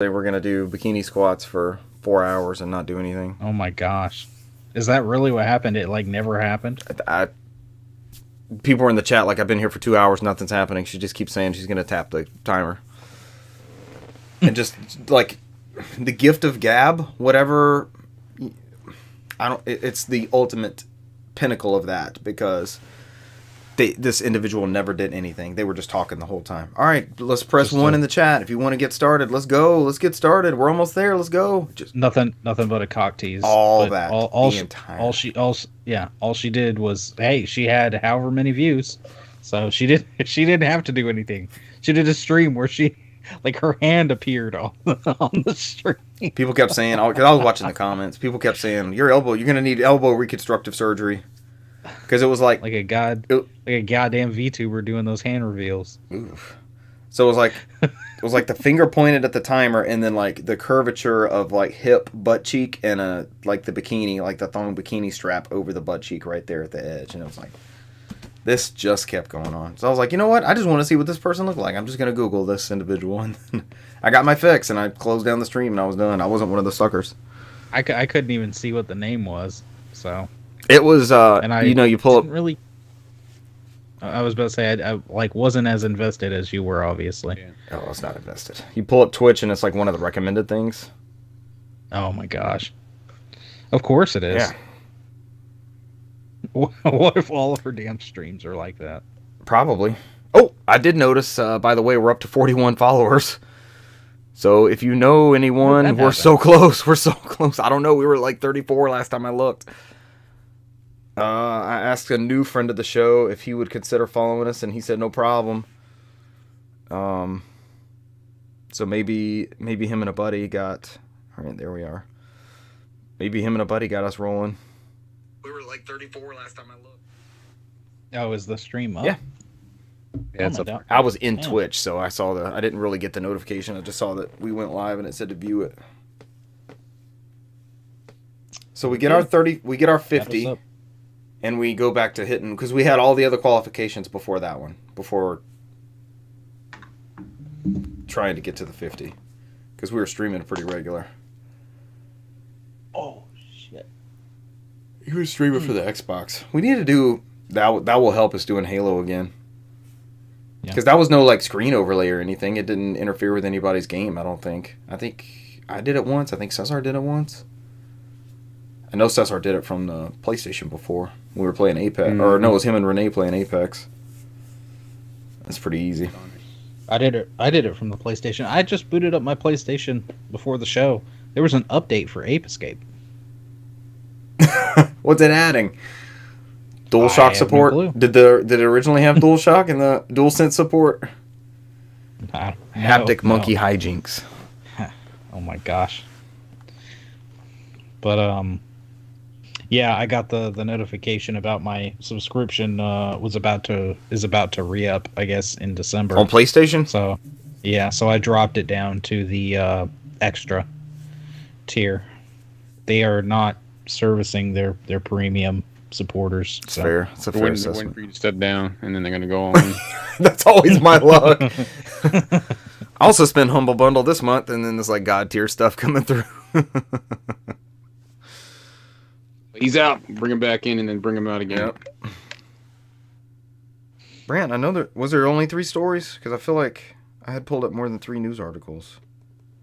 They were going to do bikini squats for 4 hours and not do anything. Oh my gosh. Is that really what happened? It like never happened? People were in the chat like, I've been here for 2 hours, nothing's happening. She just keeps saying she's going to tap the timer. And just like the gift of gab, whatever, it's the ultimate pinnacle of that, because this individual never did anything. They were just talking the whole time. All right, let's press just 1 in the chat if you want to get started. Let's go. Let's get started. We're almost there. Let's go. Just nothing but a cock tease. All that. All she did was, hey, she had however many views, so she didn't have to do anything. She did a stream where she, like, her hand appeared on the stream. People kept saying, because I was watching the comments, people kept saying, your elbow, you're gonna need elbow reconstructive surgery. Because it was like a goddamn VTuber doing those hand reveals. Oof. So it was like the finger pointed at the timer, and then like the curvature of like hip, butt cheek, and like the bikini, like the thong bikini strap over the butt cheek right there at the edge, and it was like, this just kept going on. So I was like, you know what? I just want to see what this person looked like. I'm just gonna Google this individual, and then I got my fix, and I closed down the stream, and I was done. I wasn't one of the suckers. I couldn't even see what the name was, so. It was, you pull up. Really, I was about to say I like wasn't as invested as you were, obviously. Yeah. Oh, I was not invested. You pull up Twitch, and it's like one of the recommended things. Oh my gosh! Of course it is. Yeah. What if all of her damn streams are like that? Probably. Oh, I did notice. By the way, we're up to 41 followers. So if you know anyone, we're so close. We're so close. I don't know. We were like 34 last time I looked. I asked a new friend of the show if he would consider following us, and he said no problem. So maybe him and a buddy got. All right, there we are. Maybe him and a buddy got us rolling. We were like 34 last time I looked. Oh, is the stream up? Yeah. Yeah, I was in Twitch, so I saw I didn't really get the notification. I just saw that we went live, and it said to view it. So we get our 30. We get our 50. And we go back to hitting, because we had all the other qualifications before that one, before trying to get to the 50, because we were streaming pretty regular. Oh, shit. You were streaming for the Xbox. We need to do, that will help us doing Halo again. Because that was no like screen overlay or anything. It didn't interfere with anybody's game, I don't think. I think I did it once. I think Cesar did it once. I know Cesar did it from the PlayStation before. We were playing Apex. Mm-hmm. Or no, it was him and Renee playing Apex. That's pretty easy. I did it from the PlayStation. I just booted up my PlayStation before the show. There was an update for Ape Escape. What's it adding? DualShock support? No, did it originally have DualShock and the DualSense support? Haptic monkey hijinks. Oh my gosh. But yeah, I got the notification about my subscription is about to re-up, I guess, in December. On PlayStation? So, yeah, so I dropped it down to the extra tier. They are not servicing their premium supporters. It's fair. It's a fair assessment. They're waiting for you to step down, and then they're going to go on. That's always my luck. I also spent Humble Bundle this month, and then there's like God tier stuff coming through. He's out. Bring him back in, and then bring him out again. Yep. Brant, I know was there only 3 stories? Because I feel like I had pulled up more than 3 news articles.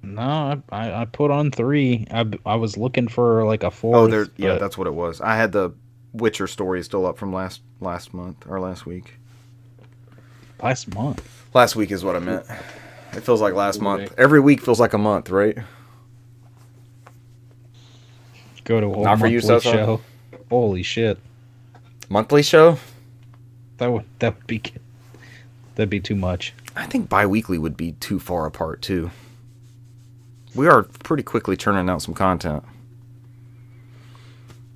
No, I put on 3. I was looking for like a 4th. Oh, yeah, that's what it was. I had the Witcher story still up from last month or last week. Last month. Last week is what I meant. It feels like last month. Every week feels like a month, right? Go to a whole monthly show. Holy shit! Monthly show? That'd be too much. I think bi-weekly would be too far apart too. We are pretty quickly churning out some content.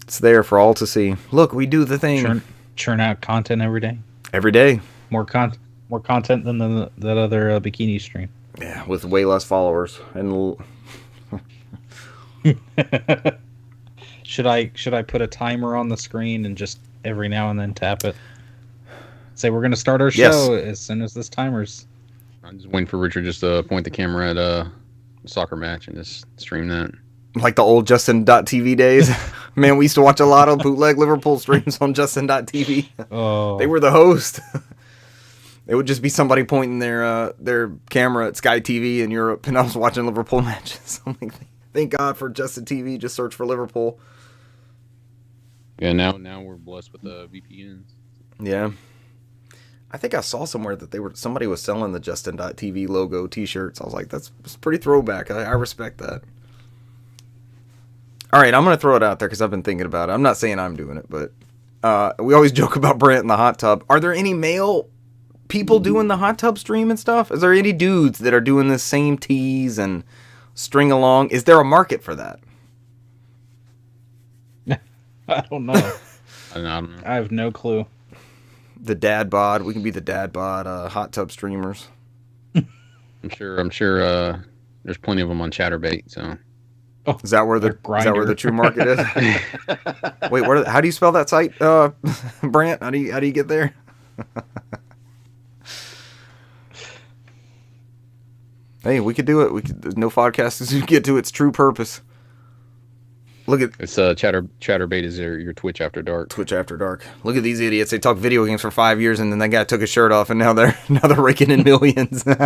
It's there for all to see. Look, we do the thing. Churn out content every day. Every day. More content than that other bikini stream. Yeah, with way less followers and. Should I put a timer on the screen and just every now and then tap it? Say we're gonna start our show as soon as this timer's. I'm just waiting for Richard just to point the camera at soccer match and just stream that. Like the old Justin.tv days. Man, we used to watch a lot of bootleg Liverpool streams on Justin.tv. Oh, They were the host. It would just be somebody pointing their camera at Sky TV in Europe, and I was watching Liverpool matches. I'm like, thank God for Justin TV. Just search for Liverpool. Yeah, now we're blessed with the VPNs. Yeah. I think I saw somewhere that somebody was selling the Justin.tv logo T-shirts. I was like, that's pretty throwback. I respect that. All right, I'm going to throw it out there because I've been thinking about it. I'm not saying I'm doing it, but we always joke about Brant in the hot tub. Are there any male people doing the hot tub stream and stuff? Is there any dudes that are doing the same tease and string along? Is there a market for that? I don't know. I don't know. I have no clue. The dad bod. We can be the dad bod hot tub streamers. I'm sure. There's plenty of them on ChatterBait. So is that where the true market is? Wait, how do you spell that site, Brant? How do you get there? Hey, we could do it. NOFODcast is to get to its true purpose. Look at it's ChatterBait is your Twitch after dark. Twitch after dark. Look at these idiots. They talk video games for 5 years, and then that guy took his shirt off, and now they're raking in millions. That's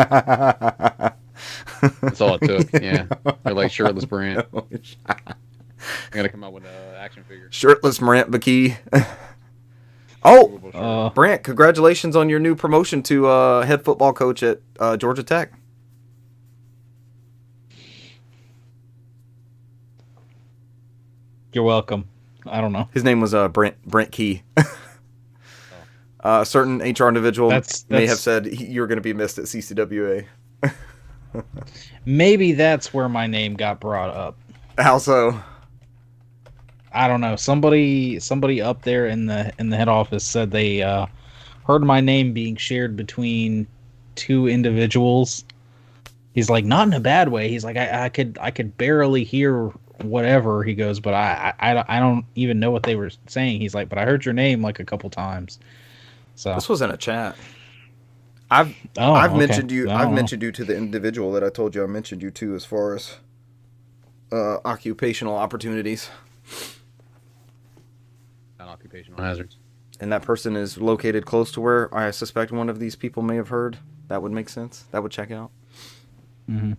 all it took. Yeah, they're like shirtless Brant. I gotta come up with an action figure. Shirtless Brant McKee. Brant, congratulations on your new promotion to head football coach at Georgia Tech. You're welcome. I don't know. His name was Brent Key. A certain HR individual may have said you're going to be missed at CCWA. Maybe that's where my name got brought up. How so? I don't know. Somebody up there in the head office said they heard my name being shared between two individuals. He's like, not in a bad way. He's like, I could barely hear whatever. He goes, but I don't even know what they were saying. He's like, but I heard your name like a couple times. So this was in a chat. I've mentioned you. I've mentioned you to the individual that I told you I mentioned you to as far as occupational opportunities. Not occupational hazards. And that person is located close to where I suspect one of these people may have heard. That would make sense. That would check out. Mm-hmm.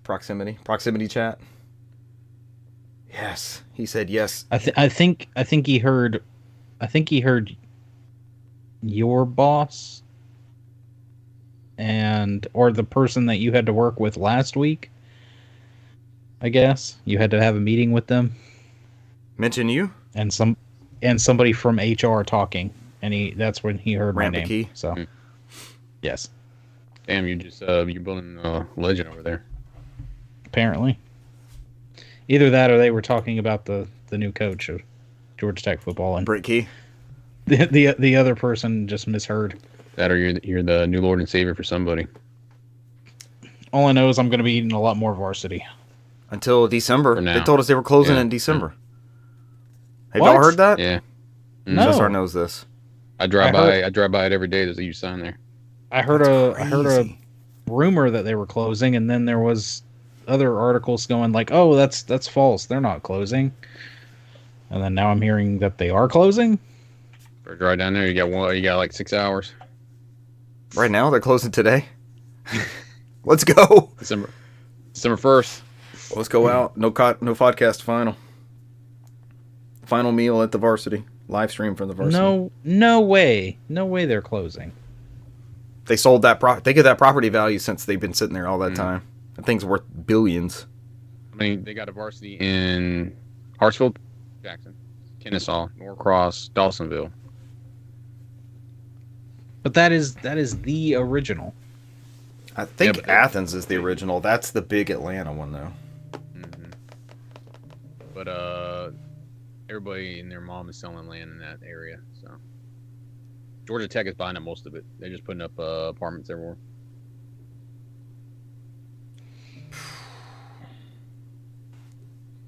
Proximity chat. Yes, he said yes. I think he heard. I think he heard your boss or the person that you had to work with last week. I guess you had to have a meeting with them. Mention you and somebody from HR talking, and that's when he heard my name. Key. So, yes. Damn, you just you're building a legend over there. Apparently, either that or they were talking about the new coach of Georgia Tech football, and Britt Key. The other person just misheard. That or you're the new Lord and Savior for somebody. All I know is I'm going to be eating a lot more varsity until December. They told us they were closing in December. Have What? y'all heard that? Yeah. No. Cesar knows this. I drive by it every day. There's a huge sign there. I heard a rumor that they were closing, and then there was other articles going like, "Oh, that's false. They're not closing." And then now I'm hearing that they are closing. For a drive down there, you got like 6 hours. Right now, they're closing today. Let's go. December 1st. Let's go out. No podcast final. Final meal at the varsity. Live stream from the varsity. No way they're closing. They sold that Think of that property value since they've been sitting there all that time. That thing's worth billions. I mean, they got a varsity in Hartsville, Jackson, Kennesaw, Norcross, Dawsonville. But that is the original. I think Athens is the original. That's the big Atlanta one, though. Mm-hmm. But everybody and their mom is selling land in that area. So Georgia Tech is buying up most of it. They're just putting up apartments everywhere.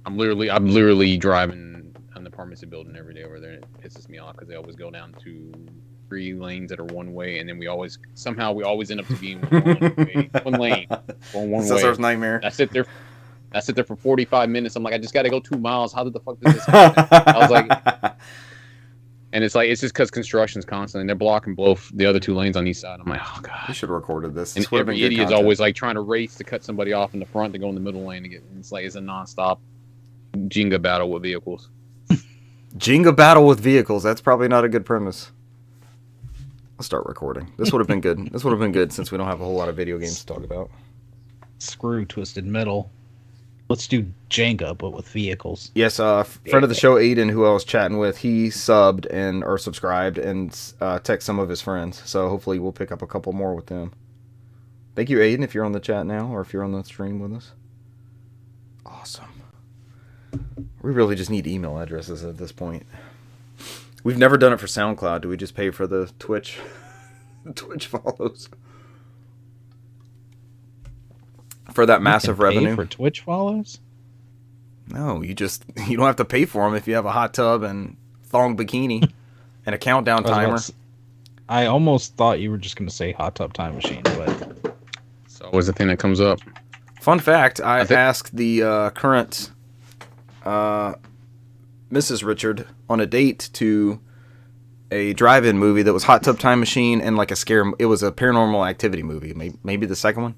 I'm literally driving on the apartments they're building every day over there. And it pisses me off because they always go down to 3 lanes that are one way, and then we always end up to being one lane, going one way. That's our nightmare. I sit there for 45 minutes. I'm like, I just got to go 2 miles. How did the fuck did this happen? I was like, and it's just because construction's constant, and they're blocking both the other 2 lanes on each side. I'm like, oh god. We should have recorded this. And every idiot's always like trying to race to cut somebody off in the front to go in the middle lane to get. It's like it's a nonstop Jenga battle with vehicles. Jenga battle with vehicles. That's probably not a good premise. I'll start recording. This would have been good. This would have been good since we don't have a whole lot of video games to talk about. Screw Twisted Metal. Let's do Jenga, but with vehicles. Yes, friend of the show, Aiden, who I was chatting with, he subbed or subscribed and texted some of his friends. So hopefully we'll pick up a couple more with them. Thank you, Aiden, if you're on the chat now or if you're on the stream with us. Awesome. We really just need email addresses at this point. We've never done it for SoundCloud. Do we just pay for the Twitch follows? For that massive revenue? For Twitch follows? No, you don't have to pay for them if you have a hot tub and thong bikini and a countdown timer. I almost thought you were just going to say hot tub time machine, but It's always the thing that comes up. Fun fact, I asked the current Mrs. Richard on a date to a drive-in movie that was Hot Tub Time Machine and like it was a Paranormal Activity movie, maybe the second one.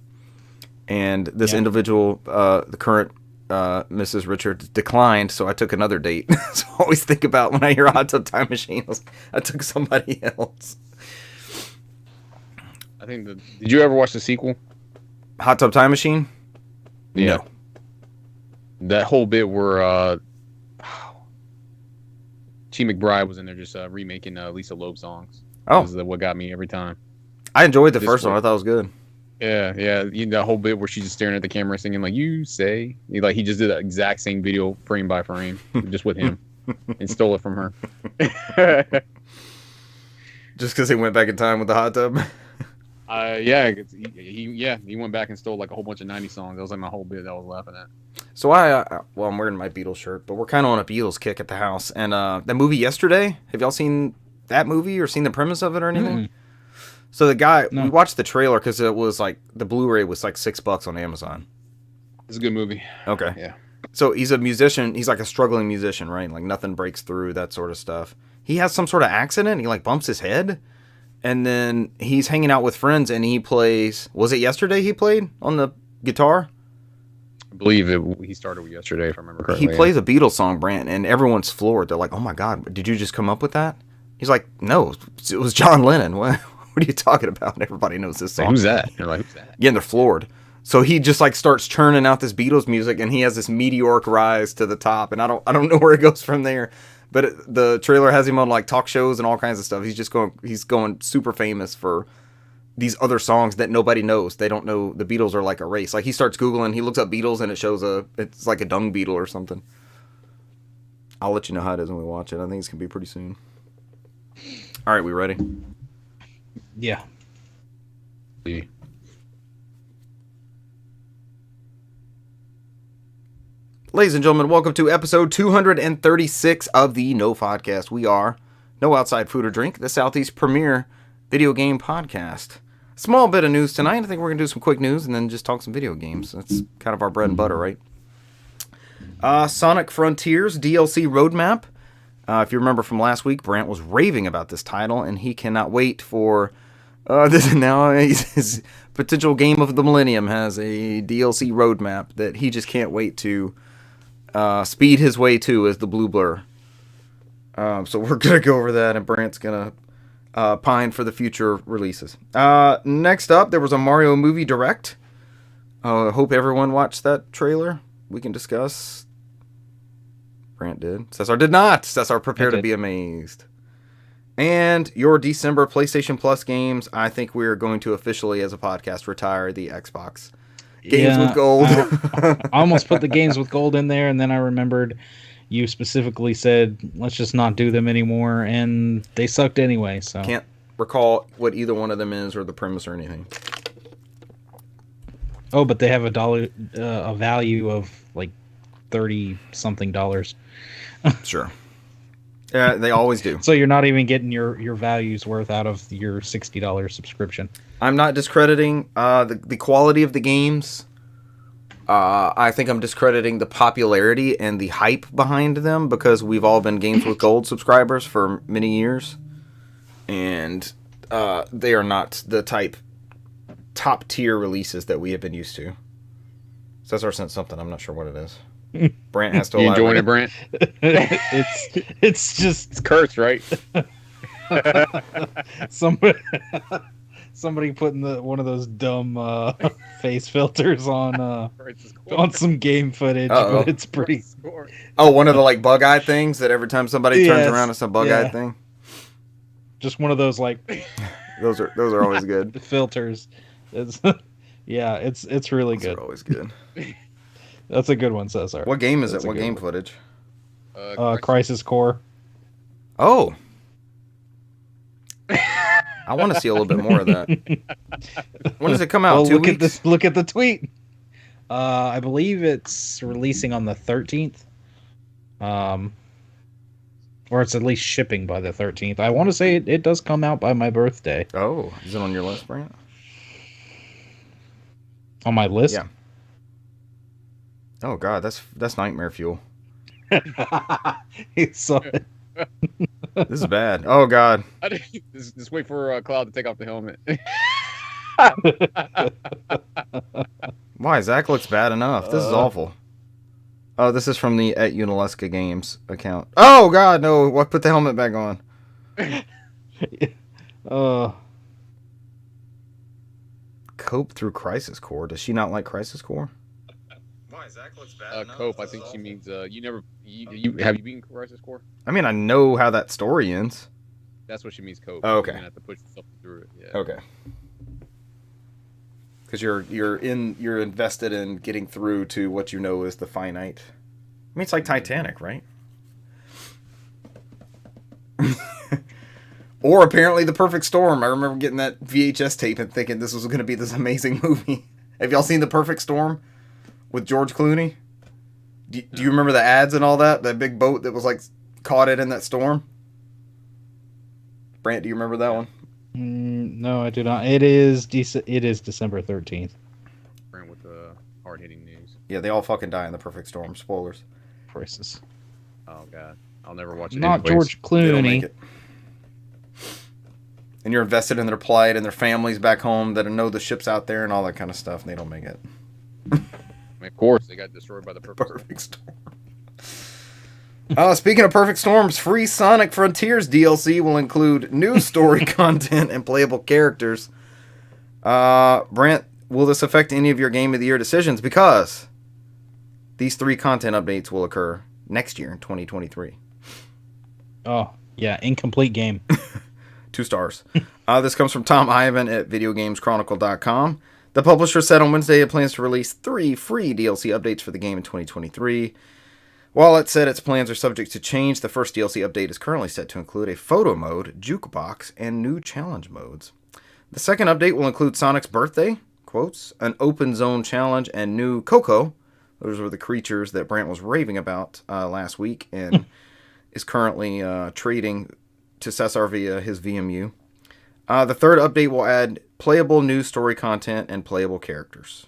And this individual, the current Mrs. Richard, declined, so I took another date. So I always think about when I hear Hot Tub Time Machine, I took somebody else. I think did you ever watch the sequel? Hot Tub Time Machine? Yeah. No. That whole bit where Chi McBride was in there just remaking Lisa Loeb songs. Oh. That was what got me every time. I enjoyed the first one. I thought it was good. Yeah. That whole bit where she's just staring at the camera singing like, you say. He just did the exact same video frame by frame, just with him, and stole it from her. Just because he went back in time with the hot tub? He went back and stole like a whole bunch of 90s songs. That was like my whole bit that I was laughing at. So I'm wearing my Beatles shirt, but we're kind of on a Beatles kick at the house. And that movie Yesterday, have y'all seen that movie or seen the premise of it or anything? Mm-hmm. So we watched the trailer because it was like, the Blu-ray was like $6 on Amazon. It's a good movie. Okay. Yeah. So he's a musician. He's like a struggling musician, right? Like nothing breaks through, that sort of stuff. He has some sort of accident. He like bumps his head. And then he's hanging out with friends and he plays, was it Yesterday he played on the guitar? I believe he started with Yesterday, if I remember correctly. He plays a Beatles song, Brant, and everyone's floored. They're like, oh my God, did you just come up with that? He's like, no, it was John Lennon. What are you talking about? Everybody knows this song. Like, who's that? They're like, who's that? Yeah, and they're floored. So he just like starts churning out this Beatles music and he has this meteoric rise to the top. And I don't know where it goes from there. But the trailer has him on like talk shows and all kinds of stuff. He's going super famous for these other songs that nobody knows. They don't know the Beatles are like a race. Like he starts Googling, he looks up Beatles and it shows it's like a dung beetle or something. I'll let you know how it is when we watch it. I think it's going to be pretty soon. All right, we ready? Yeah. Ladies and gentlemen, welcome to episode 236 of the NOFODcast. We are No Outside Food or Drink, the Southeast premier video game podcast. Small bit of news tonight. I think we're going to do some quick news and then just talk some video games. That's kind of our bread and butter, right? Sonic Frontiers DLC roadmap. If you remember from last week, Brant was raving about this title, and he cannot wait for this. Now his potential game of the millennium has a DLC roadmap that he just can't wait to speed his way to as the Blue Blur. So we're going to go over that, and Brant's going to pine for the future releases. Next up, there was a Mario movie direct. I hope everyone watched that trailer. We can discuss. Brant did. Cesar did not. Cesar, prepare to be amazed. And your December PlayStation Plus games, I think we're going to officially, as a podcast, retire the Xbox games with gold. I almost put the games with gold in there, and then I remembered you specifically said, let's just not do them anymore, and they sucked anyway. So can't recall what either one of them is or the premise or anything. Oh, but they have a value of like $30-something. Sure. Yeah, they always do. So you're not even getting your value's worth out of your $60 subscription. I'm not discrediting the quality of the games. I think I'm discrediting the popularity and the hype behind them because we've all been Games with Gold subscribers for many years. And they are not the top tier releases that we have been used to. Cesar sent something. I'm not sure what it is. Brant has to You elaborate. enjoying it, Brant? It's just It's Kurt's, right? somebody putting one of those dumb face filters on some game footage, Uh-oh. but it's pretty. Oh, one of the like bug eye things that every time somebody turns Yes, around, it's a bug eye thing. Just one of those like Those are always good. filters. It's it's really Those good. are always good. That's a good one, Cesar. What game is That's it? a What good game one. footage? Crisis Core. Oh. I want to see a little bit more of that. When does it come out? Well, 2 look weeks? at this. Look at the tweet. I believe it's releasing on the 13th. Or it's at least shipping by the 13th. I want to say it does come out by my birthday. Oh, is it on your list, Brant? On my list? Yeah. Oh God, that's nightmare fuel. So, This is bad. Oh God. Just wait for Cloud to take off the helmet. Why? Zach looks bad enough. This is awful. Oh, this is from the @Unalesca Games account. Oh God, no! What? Put the helmet back on. Cope through Crisis Core. Does she not like Crisis Core? Why? Zach looks bad Cope, I think she means you never. You have you beaten Crisis Core? I mean, I know how that story ends. That's what she means, cope. Oh, okay. You're gonna have to push yourself through it. Yeah. Okay. Because you're invested in getting through to what you know is the finite. I mean, it's like Titanic, right? Or apparently The Perfect Storm. I remember getting that VHS tape and thinking this was going to be this amazing movie. Have y'all seen The Perfect Storm with George Clooney? Do you remember the ads and all that? That big boat that was like caught in that storm? Brant, do you remember that one? no, I do not. It is December 13th. Brent with the hard-hitting news. Yeah, they all fucking die in The Perfect Storm. Spoilers. Crisis. Oh God, I'll never watch it. Not anyways. George They don't make Clooney. it. And you're invested in their plight and their families back home that know the ship's out there and all that kind of stuff, and they don't make it. I mean, of course, they got destroyed by the Perfect Storm. Speaking of Perfect Storms, free Sonic Frontiers DLC will include new story content and playable characters. Brent, will this affect any of your Game of the Year decisions? Because these 3 content updates will occur next year in 2023. Oh, yeah, incomplete game. 2 stars. This comes from Tom Ivan at VideoGamesChronicle.com. The publisher said on Wednesday it plans to release 3 free DLC updates for the game in 2023. While it said its plans are subject to change, the first DLC update is currently set to include a photo mode, jukebox, and new challenge modes. The second update will include Sonic's birthday, quotes, an open zone challenge, and new Coco. Those were the creatures that Brant was raving about last week and is currently trading to Cesar via his VMU. The third update will add playable new story content and playable characters.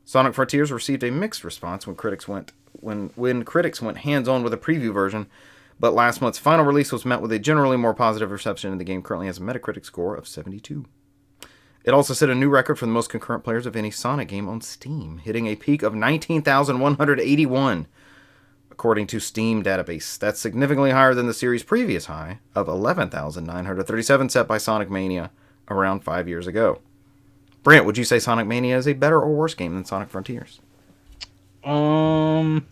Sonic Frontiers received a mixed response when critics went hands-on with a preview version, but last month's final release was met with a generally more positive reception, and the game currently has a Metacritic score of 72. It also set a new record for the most concurrent players of any Sonic game on Steam, hitting a peak of 19,181. According to Steam database. That's significantly higher than the series' previous high of 11,937 set by Sonic Mania around 5 years ago. Brant, would you say Sonic Mania is a better or worse game than Sonic Frontiers? Well,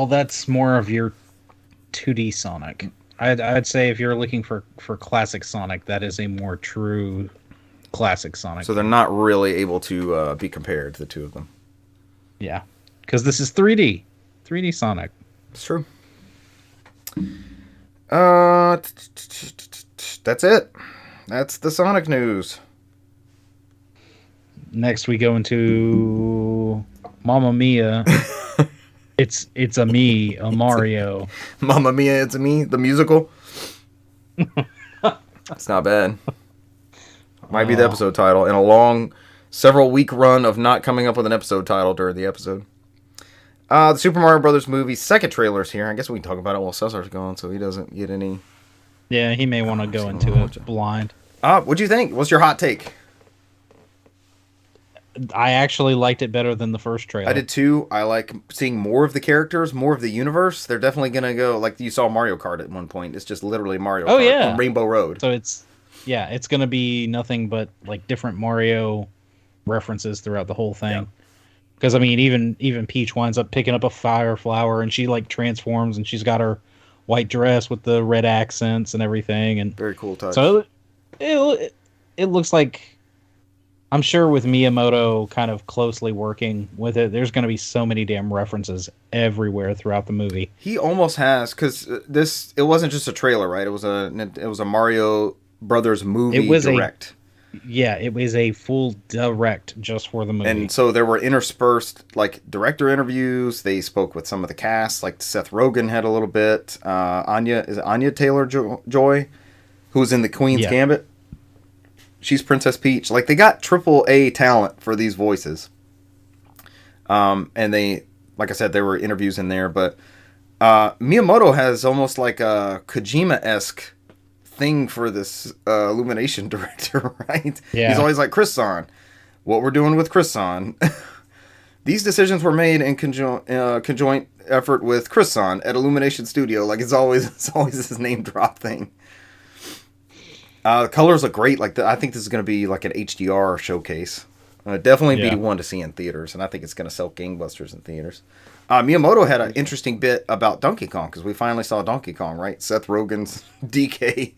that's more of your 2D Sonic. I'd say if you're looking for classic Sonic, that is a more true classic Sonic. So they're not really able to be compared, the two of them. Yeah. Because this is 3D Sonic. It's true. That's it. That's the Sonic news. Next we go into Mamma Mia. It's a me, a Mario. Mamma Mia, It's a Me, the musical. It's not bad. Might be the episode title in a long, several week run of not coming up with an episode title during the episode. The Super Mario Brothers movie second trailer's here. I guess we can talk about it while Cesar's gone, so he doesn't get any. Yeah, he may want to go into it blind. What'd you think? What's your hot take? I actually liked it better than the first trailer. I did too. I like seeing more of the characters, more of the universe. They're definitely gonna go like you saw Mario Kart at one point. It's just literally Mario Kart on Rainbow Road. So it's gonna be nothing but like different Mario references throughout the whole thing. Because I mean, even Peach winds up picking up a fire flower and she like transforms and she's got her white dress with the red accents and everything. And very cool touch. So it looks like. I'm sure with Miyamoto kind of closely working with it, there's going to be so many damn references everywhere throughout the movie. He almost has, because it wasn't just a trailer, right? It was a Mario Brothers movie direct. It was a full direct just for the movie. And so there were interspersed like director interviews. They spoke with some of the cast, like Seth Rogen had a little bit. Anya Taylor-Joy, who was in the Queen's Gambit. She's Princess Peach. Like, they got AAA talent for these voices. And they, like I said, there were interviews in there. But Miyamoto has almost like a Kojima-esque thing for this Illumination director, right? Yeah. He's always like, Chris-san, what we're doing with Chris-san. These decisions were made in conjoint effort with Chris-san at Illumination Studio. Like, it's always this name drop thing. The colors look great. Like I think this is going to be like an HDR showcase. Definitely be one to see in theaters, and I think it's going to sell gangbusters in theaters. Miyamoto had an interesting bit about Donkey Kong because we finally saw Donkey Kong, right? Seth Rogen's DK,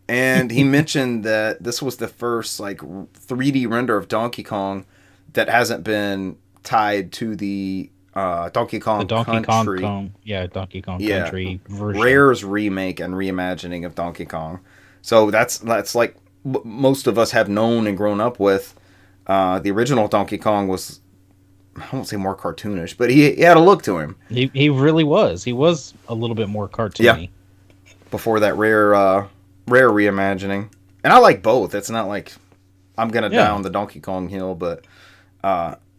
and he mentioned that this was the first like 3D render of Donkey Kong that hasn't been tied to the Donkey Kong Country. Donkey Kong Country version. Rare's remake and reimagining of Donkey Kong. So that's like most of us have known and grown up with. The original Donkey Kong was, I won't say more cartoonish, but he had a look to him. He really was. He was a little bit more cartoony. Yeah. Before that rare reimagining. And I like both. It's not like I'm gonna die on the Donkey Kong hill, but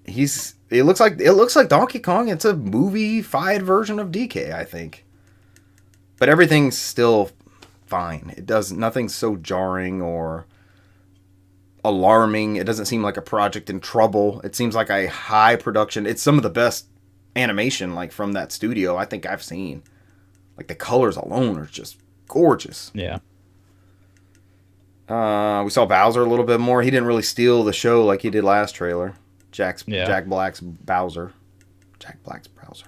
it looks like Donkey Kong. It's a movie-fied version of DK, I think. But everything's still fine. It does nothing so jarring or alarming. It doesn't seem like a project in trouble. It seems like a high production. It's some of the best animation like from that studio I think I've seen. Like the colors alone are just gorgeous. Yeah. We saw Bowser a little bit more. He didn't really steal the show like he did last trailer. Jack Black's Bowser. Jack Black's Bowser.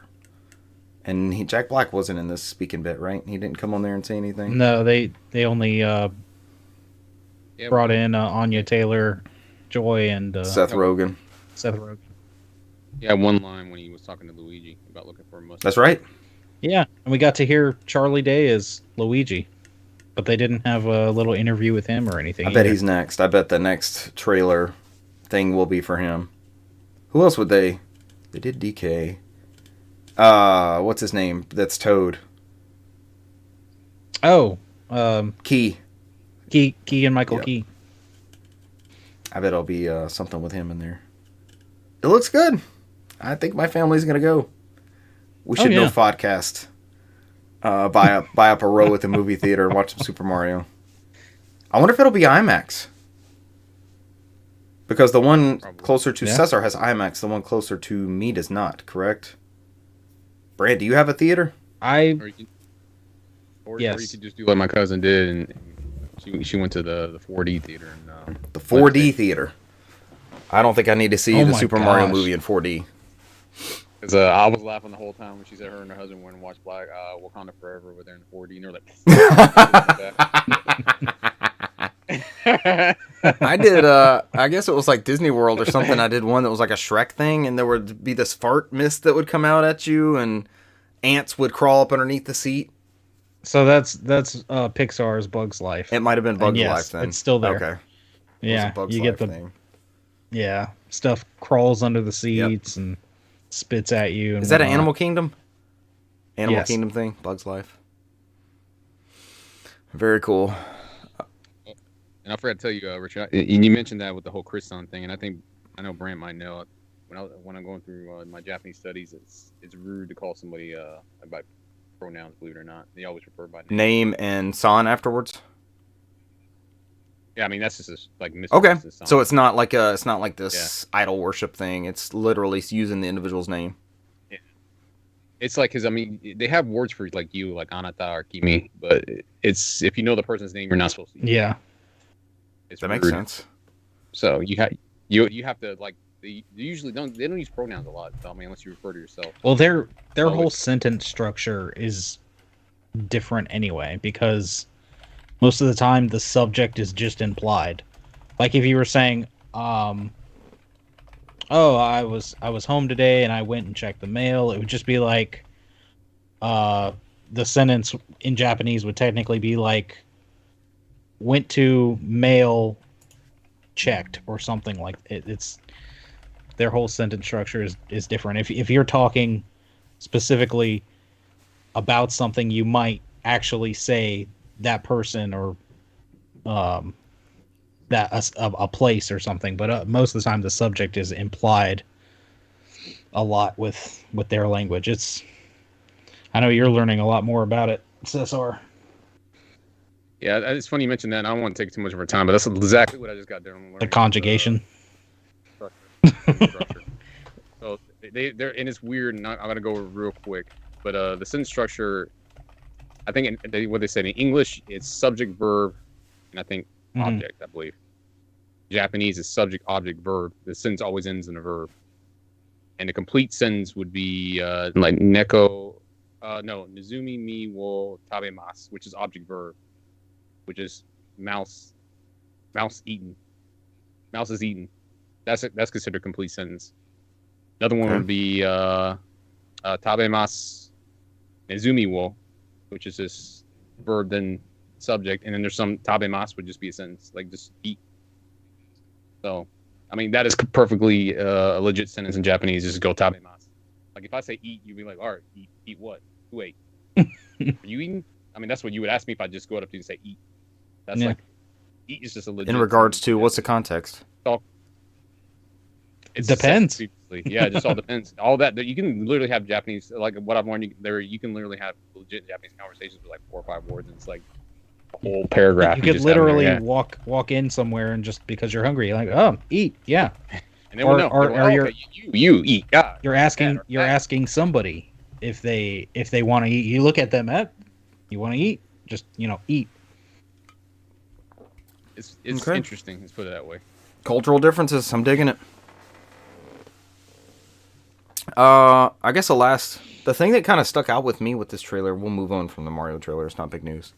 And Jack Black wasn't in this speaking bit, right? He didn't come on there and say anything? No, they only brought in Anya Taylor-Joy and Seth Rogen. Yeah, one line when he was talking to Luigi about looking for a mustache. That's right. Yeah, and we got to hear Charlie Day as Luigi. But they didn't have a little interview with him or anything. I bet he's next. I bet the next trailer thing will be for him. Who else would they... They did DK... what's his name? That's Toad. Oh, Key and Michael Key. I bet it'll be something with him in there. It looks good. I think my family's gonna go. We should NOFODcast. Buy up a row at the movie theater and watch some Super Mario. I wonder if it'll be IMAX. Because the one closer to Cesar has IMAX. The one closer to me does not. Correct? Brad, do you have a theater? Or you could just do like my cousin did, and she went to the 4D theater. And, the 4D theater. I don't think I need to see the Super Mario movie in 4D. Because I was laughing the whole time when she said her and her husband went and watched Wakanda Forever over there in 4D, and they're like... I did, I guess it was like Disney World or something. I did one that was like a Shrek thing, and there would be this fart mist that would come out at you, and ants would crawl up underneath the seat. So that's Pixar's Bug's Life. It might have been Bug's Life then. It's still there. Okay. Yeah, you get the thing. Yeah, stuff crawls under the seats, and spits at you. And is that an whatnot. Animal Kingdom? Animal Yes. Kingdom thing? Bug's Life. Very cool. And I forgot to tell you, Richard, and you mentioned that with the whole Kristan thing, and I know Brant might know it. When I'm going through my Japanese studies, it's rude to call somebody by pronouns, believe it or not. They always refer by Name and san afterwards. Yeah, I mean that's just like Mr. Okay, Mrs. San. so it's not like this idol worship thing. It's literally using the individual's name. Yeah. It's like, because I mean they have words for like you, like Anata or Kimi, but it's if you know the person's name, you're not supposed to. Yeah. It's that rude. makes sense. So you have to like they usually don't use pronouns a lot. So, I mean, unless you refer to yourself. Well, their whole sentence structure is different anyway, because most of the time the subject is just implied. Like if you were saying, "Oh, I was home today and I went and checked the mail," it would just be like, the sentence in Japanese would technically be like, "Went to mail, checked," or something like it. It's their whole sentence structure is different. If you're talking specifically about something, you might actually say that person or that a place or something, but most of the time the subject is implied a lot with their language. I know you're learning a lot more about it, Cesar. Yeah, it's funny you mentioned that. And I don't want to take too much of our time, but that's exactly what I just got done. The conjugation. Structure. So they're and it's weird. And I'm gonna go real quick, but the sentence structure, I think what they said in English, it's subject verb, and I think object. I believe Japanese is subject object verb. The sentence always ends in a verb, and the complete sentence would be like neko, Nizumi mi wo tabemasu, which is object verb, which is mouse eaten. Mouse is eaten. That's considered a complete sentence. Another one would be tabemasu nezumi wo, which is this verb then subject, and then there's some tabemasu would just be a sentence, like just eat. So, I mean that is perfectly a legit sentence in Japanese. Just go tabemasu. Like if I say eat, you'd be like, all right, eat what? Who ate? Are you eating? I mean that's what you would ask me if I just go up to you and say eat. That's like eat is just a legit. In regards sentence. to what's the context? It depends. Yeah, it just all depends. All that you can literally have Japanese, like what I've learned there. You can literally have legit Japanese conversations with like 4 or 5 words, and it's like a whole paragraph. You could literally walk in somewhere and just because you're hungry, you're like, oh, eat, yeah. And then you eat. Yeah. You're asking somebody if they want to eat. You look at them you want to eat, just eat. It's interesting. Let's put it that way. Cultural differences. I'm digging it. I guess the thing that kind of stuck out with me with this trailer, we'll move on from the Mario trailer, it's not big news.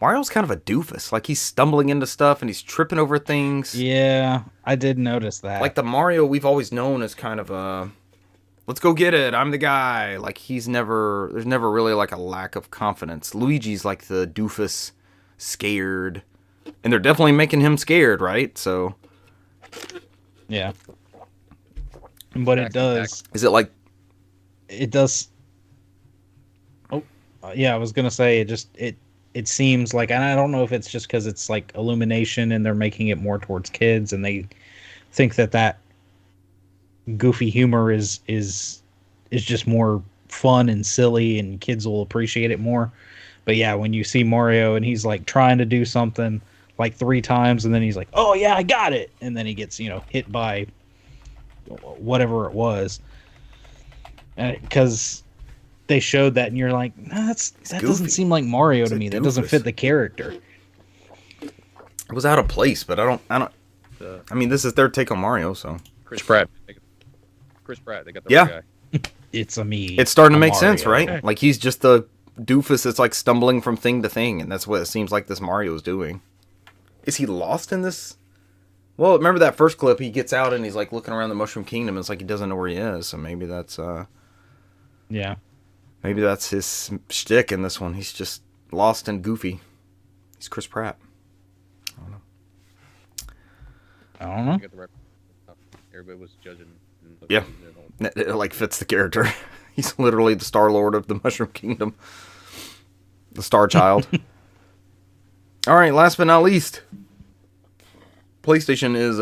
Mario's kind of a doofus. Like, he's stumbling into stuff and he's tripping over things. Yeah, I did notice that. Like, the Mario we've always known as kind of a, let's go get it, I'm the guy. Like, there's never really, like, a lack of confidence. Luigi's, like, the doofus, scared. And they're definitely making him scared, right? So. Yeah. But it does. Is it like? It does. Oh, yeah. I was gonna say it seems like, and I don't know if it's just because it's like Illumination and they're making it more towards kids, and they think that goofy humor is just more fun and silly, and kids will appreciate it more. But yeah, when you see Mario and he's like trying to do something like 3 times, and then he's like, "Oh yeah, I got it," and then he gets hit by whatever it was, because they showed that, and you're like, nah, that doesn't seem like Mario to me. That doesn't fit the character. It was out of place, but I don't. I mean, this is their take on Mario, so. Chris Pratt, they got the right guy. It's me. It's starting to make sense, right? Like, he's just the doofus that's like stumbling from thing to thing, and that's what it seems like this Mario is doing. Is he lost in this? Well, remember that first clip? He gets out and he's like looking around the Mushroom Kingdom. And it's like he doesn't know where he is. So maybe that's yeah. Maybe that's his shtick in this one. He's just lost and goofy. He's Chris Pratt. I don't know. everybody was judging. Yeah. It like fits the character. He's literally the Star Lord of the Mushroom Kingdom. The Star Child. All right, last but not least, PlayStation is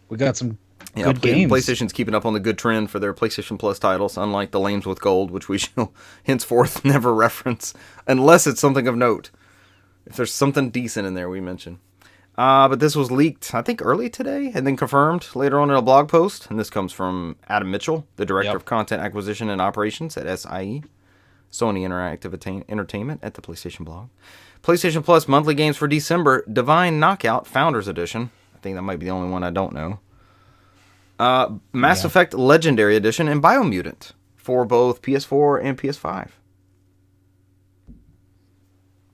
we got some good games. PlayStation's keeping up on the good trend for their PlayStation Plus titles, unlike the lames with gold, which we shall henceforth never reference unless it's something of note. If there's something decent in there, we mention. But this was leaked, I think, early today, and then confirmed later on in a blog post. And this comes from Adam Mitchell, the Director of Content Acquisition and Operations at SIE, Sony Interactive Entertainment, at the PlayStation blog. PlayStation Plus monthly games for December: Divine Knockout Founders Edition. I think that might be the only one I don't know. Mass Effect Legendary Edition and Biomutant for both PS4 and PS5.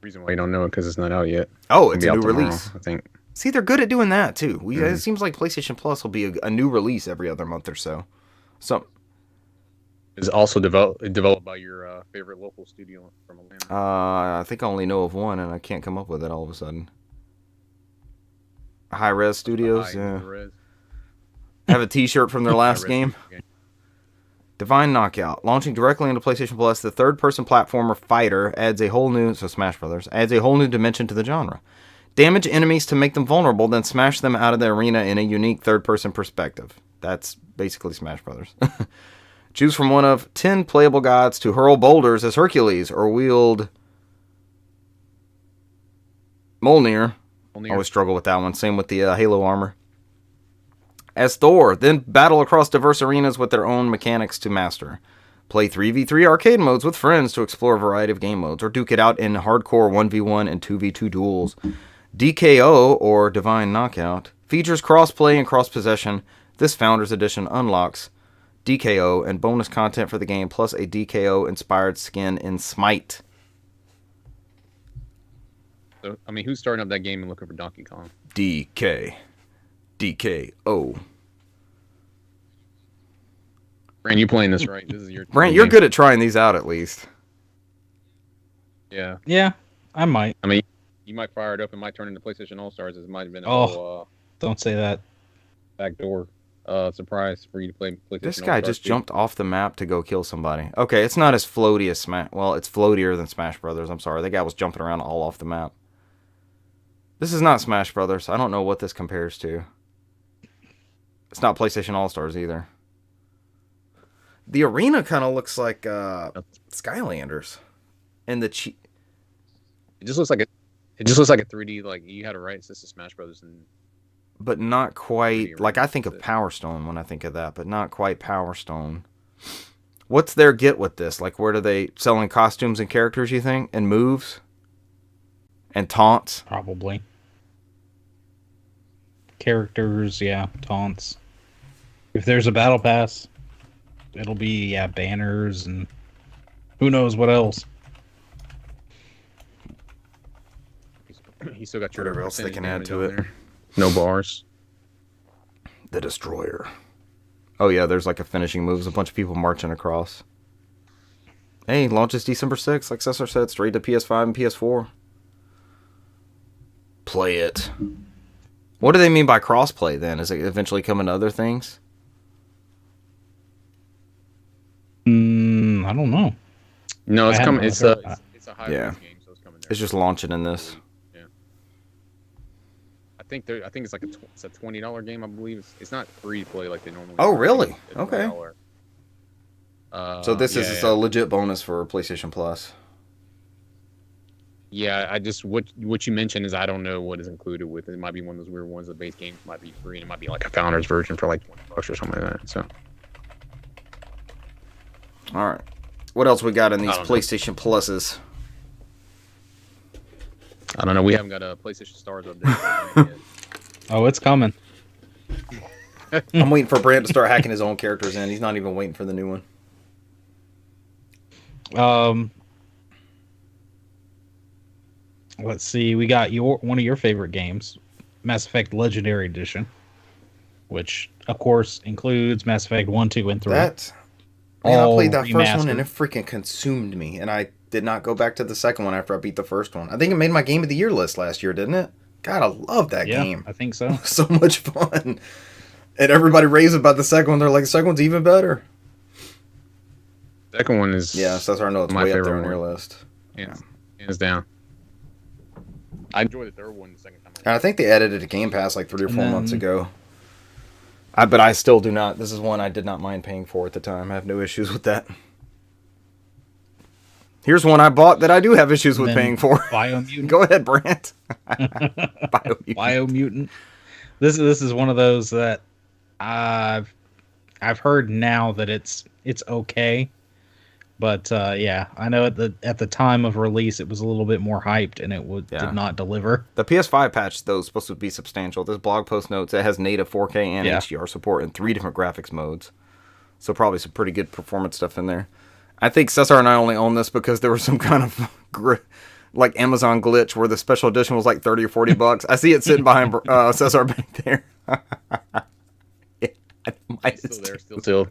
Reason why you don't know it because it's not out yet. Oh, it's a new release. I think. See, they're good at doing that too. It seems like PlayStation Plus will be a new release every other month or so. Is also developed by your favorite local studio from Atlanta. I think I only know of one, and I can't come up with it all of a sudden. High Res Studios. Yeah. Have a T-shirt from their last game. Divine Knockout, launching directly into PlayStation Plus, the third-person platformer fighter adds a whole new Smash Brothers adds a whole new dimension to the genre. Damage enemies to make them vulnerable, then smash them out of the arena in a unique third-person perspective. That's basically Smash Brothers. Choose from one of 10 playable gods to hurl boulders as Hercules or wield Mjolnir. Always struggle with that one. Same with the Halo armor. As Thor, then battle across diverse arenas with their own mechanics to master. Play 3v3 arcade modes with friends to explore a variety of game modes, or duke it out in hardcore 1v1 and 2v2 duels. DKO, or Divine Knockout, features cross-play and cross-possession. This Founders Edition unlocks DKO and bonus content for the game, plus a DKO-inspired skin in Smite. So, I mean, who's starting up that game and looking for Donkey Kong? DKO. Brand, you playing this right? This is your Brant, you're good at trying these out at least. Yeah. Yeah, I might. I mean, you might fire it up and might turn into PlayStation All-Stars. It might have been a whole don't say that. backdoor surprise for you to play PlayStation This guy All-Stars just 2. jumped off the map to go kill somebody. Okay, it's not as floaty as Smash. Well, it's floatier than Smash Brothers. I'm sorry. That guy was jumping around all off the map. This is not Smash Brothers. I don't know what this compares to. It's not PlayStation All-Stars either. The arena kind of looks like Skylanders. And the It just looks like a 3D, like you had it right. It's just a Smash Brothers and but not quite, like I think of That's it. Power Stone when I think of that, but not quite Power Stone. What's their get with this? Like, where do they selling costumes and characters, you think? And moves? And taunts? Probably. Characters, yeah, taunts. If there's a battle pass, it'll be banners and who knows what else. he still got your Whatever else they percentage can add damage to on it. there. No bars. The Destroyer. Oh yeah, there's like a finishing move. There's a bunch of people marching across. Hey, launches December 6th, like Cesar said, straight to PS5 and PS4. Play it. What do they mean by crossplay then? Is it eventually coming to other things? I don't know. No, it's I coming. haven't It's heard a that. it's a high Yeah. res game, so it's coming there. It's just launching in this. Yeah. I think it's like it's a $20 game. I believe it's not free to play like they normally. Oh, are. really? It's Okay. $1. So this yeah, is yeah. a legit bonus for PlayStation Plus. Yeah, I just what you mentioned is I don't know what is included with it. It might be one of those weird ones. The base game might be free, and it might be like a founder's version for like $20 or something like that. So All right. What else we got in these I don't know. PlayStation Pluses? I don't know. We haven't got a PlayStation Stars update yet. Oh, it's coming. I'm waiting for Brant to start hacking his own characters in. He's not even waiting for the new one. Let's see. We got one of your favorite games, Mass Effect Legendary Edition, which of course includes Mass Effect 1, 2, and 3. Man, I all played that first one and remastered. it freaking consumed me. And I did not go back to the second one after I beat the first one. I think it made my Game of the Year list last year, didn't it? God, I love that game. I think so. So much fun. And everybody raves about the second one. They're like, the second one's even better. Second one is that's our note. It's my way up favorite there on one. your list. Hands down. I enjoyed the third one the second time. And I think they edited to Game Pass like 3 or 4 months ago. But I still do not. This is one I did not mind paying for at the time. I have no issues with that. Here's one I bought that I do have issues with paying for. Biomutant. Go ahead, Brant. Biomutant. This is one of those that I've heard now that it's okay, but yeah, I know at the time of release it was a little bit more hyped and it did not deliver. The PS5 patch though is supposed to be substantial. This blog post notes it has native 4K and HDR support in 3 different graphics modes, so probably some pretty good performance stuff in there. I think Cesar and I only own this because there was some kind of like Amazon glitch where the special edition was like $30 or $40. I see it sitting behind Cesar back there. Still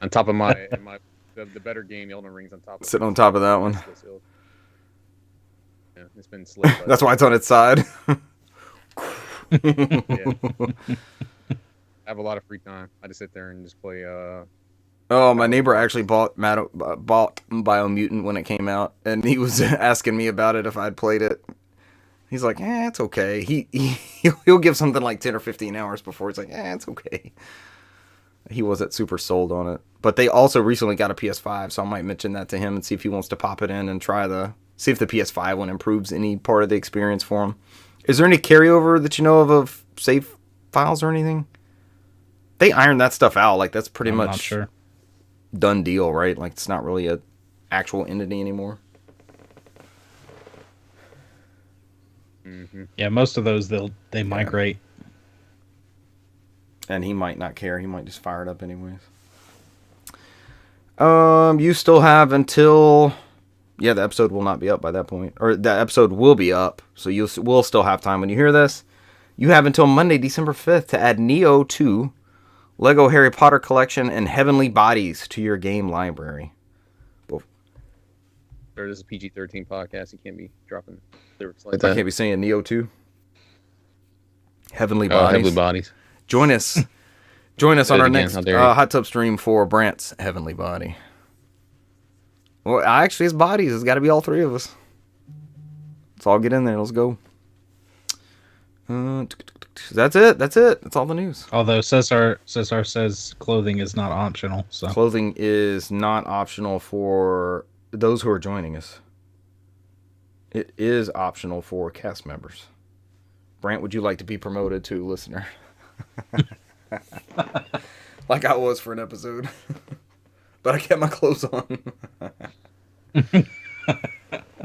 on top of the better game, Elden Ring's on top of sitting on top of that one. Yeah, it's been slick. That's why it's on its side. Yeah. I have a lot of free time. I just sit there and just play. Oh, my neighbor actually bought Biomutant when it came out, and he was asking me about it if I'd played it. He's like, it's okay. He'll give something like 10 or 15 hours before he's like, it's okay. He wasn't super sold on it. But they also recently got a PS5, so I might mention that to him and see if he wants to pop it in and see if the PS5 one improves any part of the experience for him. Is there any carryover that you know of save files or anything? They ironed that stuff out. Like, that's pretty much... Not sure. Done deal, right? Like, it's not really a actual entity anymore. Mm-hmm. Yeah, most of those they migrate. And he might not care. He might just fire it up anyways. You still have until... Yeah, the episode will not be up by that point. Or the episode will be up, so we'll still have time when you hear this. You have until Monday, December 5th to add Neo 2... Lego Harry Potter Collection, and Heavenly Bodies to your game library. Sure, this is a PG-13 podcast. You can't be dropping lyrics like that. I can't be saying Neo 2. Heavenly Bodies. Heavenly Bodies. Join us on our next Hot Tub stream for Brant's Heavenly Body. Well, actually, it's bodies. It's got to be all 3 of us. Let's all get in there. Let's go. That's it. That's all the news. Although Cesar says clothing is not optional. So clothing is not optional for those who are joining us. It is optional for cast members. Brant, would you like to be promoted to listener? Like I was for an episode. But I kept my clothes on.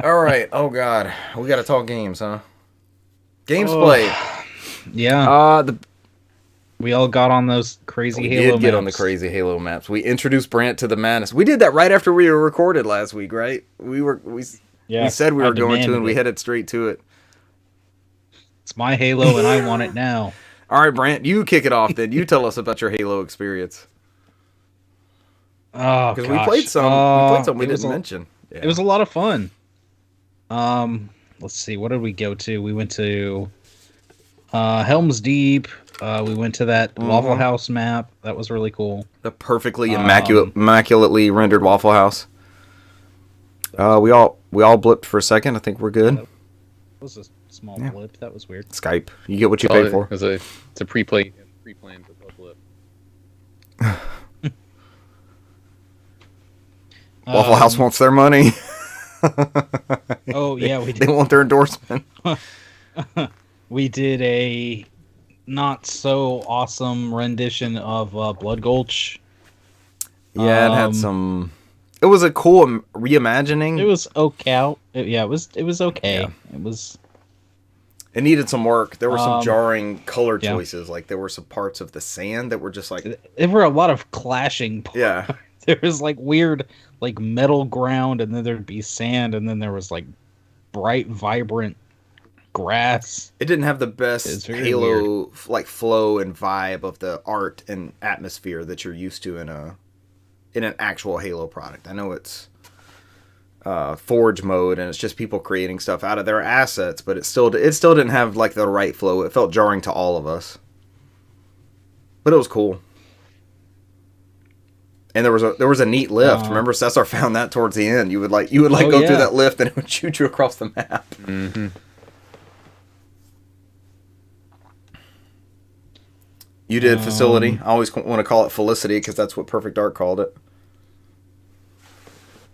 All right. Oh, God. We got to talk games, huh? Games played. Yeah. We all got on those crazy Halo maps. We did get on the crazy Halo maps. We introduced Brant to the madness. We did that right after we were recorded last week, right? We said we were going to, and we headed straight to it. It's my Halo, and I want it now. All right, Brant, you kick it off then. You tell us about your Halo experience. Oh, because we played some we didn't mention. Yeah. It was a lot of fun. Let's see, what did we go to? We went to Helm's Deep. We went to that Waffle House map. That was really cool. The perfectly immaculately rendered Waffle House. We all blipped for a second. I think we're good. That was a small blip. That was weird. Skype. You get what you pay for. It's a pre-planned blip. Waffle House wants their money. Oh yeah, they want their endorsement. We did a not so awesome rendition of Blood Gulch. Yeah, it had some. It was a cool reimagining. It was okay. It was okay. Yeah. It needed some work. There were some jarring color choices. Like there were some parts of the sand that were just like. There were a lot of clashing parts. Yeah. There was like weird, like metal ground, and then there'd be sand, and then there was like bright, vibrant grass. It didn't have the best Halo like flow and vibe of the art and atmosphere that you're used to in an actual Halo product. I know it's Forge mode and it's just people creating stuff out of their assets, but it still didn't have like the right flow. It felt jarring to all of us. But it was cool. And there was a neat lift. Remember, Cesar found that towards the end. You would go through that lift, and it would shoot you across the map. Mm-hmm. You did facility. I always want to call it Felicity because that's what Perfect Dark called it.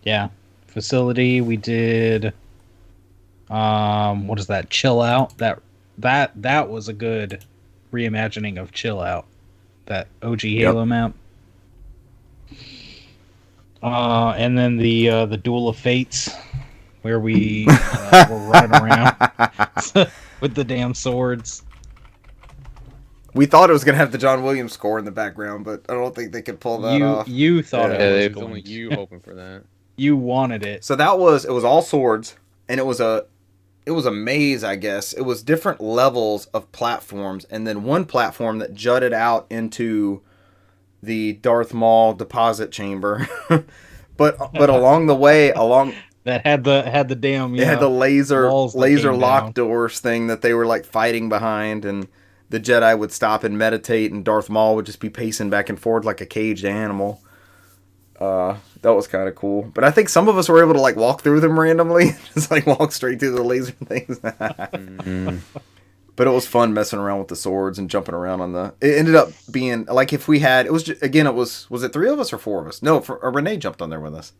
Yeah, facility. We did. What is that? Chill Out. That was a good reimagining of Chill Out. That OG Halo map. And then the Duel of Fates, where we were running around with the damn swords. We thought it was going to have the John Williams score in the background, but I don't think they could pull that off. You thought it was only you hoping for that. You wanted it. So it was all swords, and it was a maze, I guess. It was different levels of platforms, and then one platform that jutted out into the Darth Maul deposit chamber. but along the way, that had the damn it had the laser lock down. doors thing that they were like fighting behind, and the Jedi would stop and meditate, and Darth Maul would just be pacing back and forth like a caged animal. That was kind of cool. But I think some of us were able to like walk through them randomly, just like walk straight through the laser things. Mm-hmm. But it was fun messing around with the swords and jumping around on the. It ended up being like if we had. It was just, again. It was it 3 of us or 4 of us? No, Renee jumped on there with us.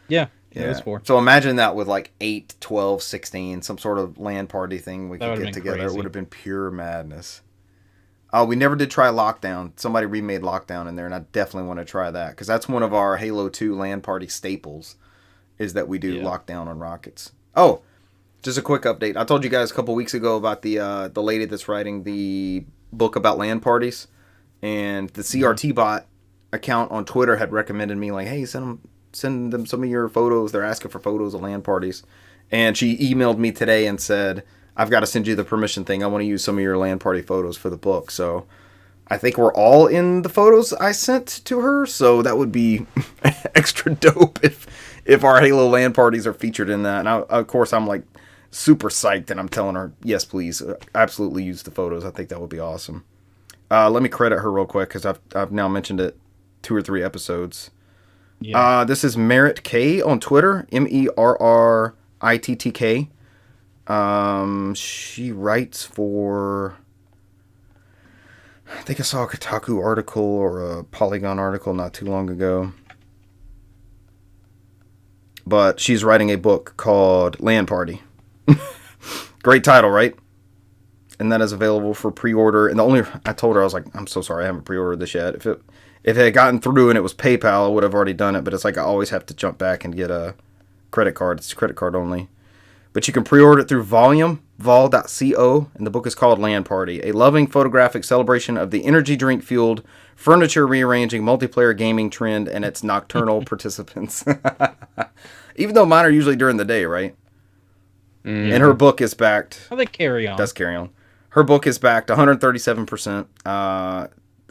Yeah, it was 4. So imagine that with like 8, 12, 16, some sort of LAN party thing we could get together. Crazy. It would have been pure madness. We never did try Lockdown. Somebody remade Lockdown in there, and I definitely want to try that because that's one of our Halo 2 LAN party staples. Is that we do Lockdown on rockets? Oh. Just a quick update. I told you guys a couple weeks ago about the lady that's writing the book about LAN parties, and the CRT bot account on Twitter had recommended me like, hey, send them some of your photos. They're asking for photos of LAN parties, and she emailed me today and said, I've got to send you the permission thing. I want to use some of your LAN party photos for the book. So I think we're all in the photos I sent to her. So that would be extra dope if our Halo LAN parties are featured in that. And of course, I'm like super psyched, and I'm telling her, yes, please, absolutely use the photos. I think that would be awesome. Let me credit her real quick because I've now mentioned it 2 or 3 episodes. Yeah. This is Merritt K on Twitter, MERRITTK. She writes for, I think I saw a Kotaku article or a Polygon article not too long ago. But she's writing a book called LAN Party. Great title, right? And that is available for pre-order. And I told her, I was like, I'm so sorry I haven't pre-ordered this yet. If it had gotten through and it was PayPal, I would have already done it. But it's like I always have to jump back and get a credit card. It's credit card only. But you can pre-order it through Volume, vol.co, and the book is called LAN Party, a loving photographic celebration of the energy drink-fueled, furniture-rearranging multiplayer gaming trend and its nocturnal participants. Even though mine are usually during the day, right? Mm-hmm. And her book is backed. Oh, they carry on. Does carry on. Her book is backed 137%,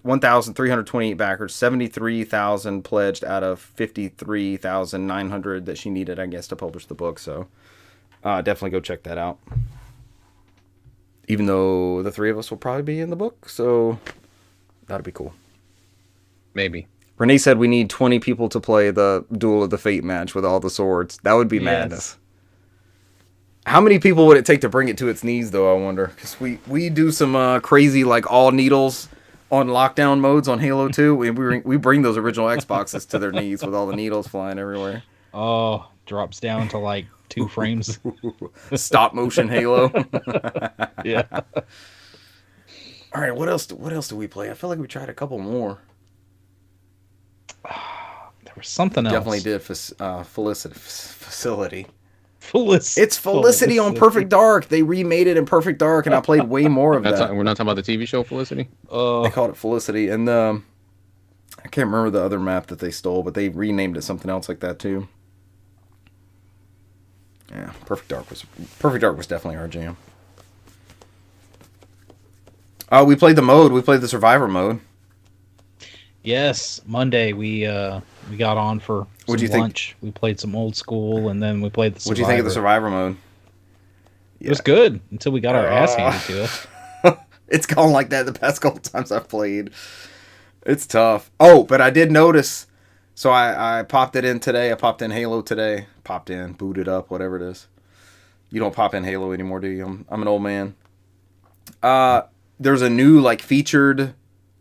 1,328 backers, 73,000 pledged out of 53,900 that she needed, I guess, to publish the book. So definitely go check that out. Even though the 3 of us will probably be in the book, so that'd be cool. Maybe. Renee said we need 20 people to play the Duel of the Fate match with all the swords. That would be madness. How many people would it take to bring it to its knees, though, I wonder? Because we do some crazy, like, all needles on lockdown modes on Halo 2. We bring those original Xboxes to their knees with all the needles flying everywhere. Oh, drops down to, like, 2 frames. Stop motion Halo. Yeah. All right, what else do we play? I feel like we tried a couple more. There was something else. Definitely did Facility. It's Felicity on Perfect Dark. They remade it in Perfect Dark, and I played way more of that. We're not talking about the TV show Felicity? They called it Felicity, and I can't remember the other map that they stole, but they renamed it something else like that too. Yeah, Perfect Dark was definitely our jam. We played the mode. We played the Survivor mode. Yes, Monday we got on for some lunch. We played some old school, and then we played the Survivor. What do you think of the Survivor mode? It was good until we got our ass handed to us. It's gone like that the past couple times I've played. It's tough. Oh, but I did notice. So I popped it in today. I popped in Halo today. Popped in, booted up, whatever it is. You don't pop in Halo anymore, do you? I'm an old man. There's a new like featured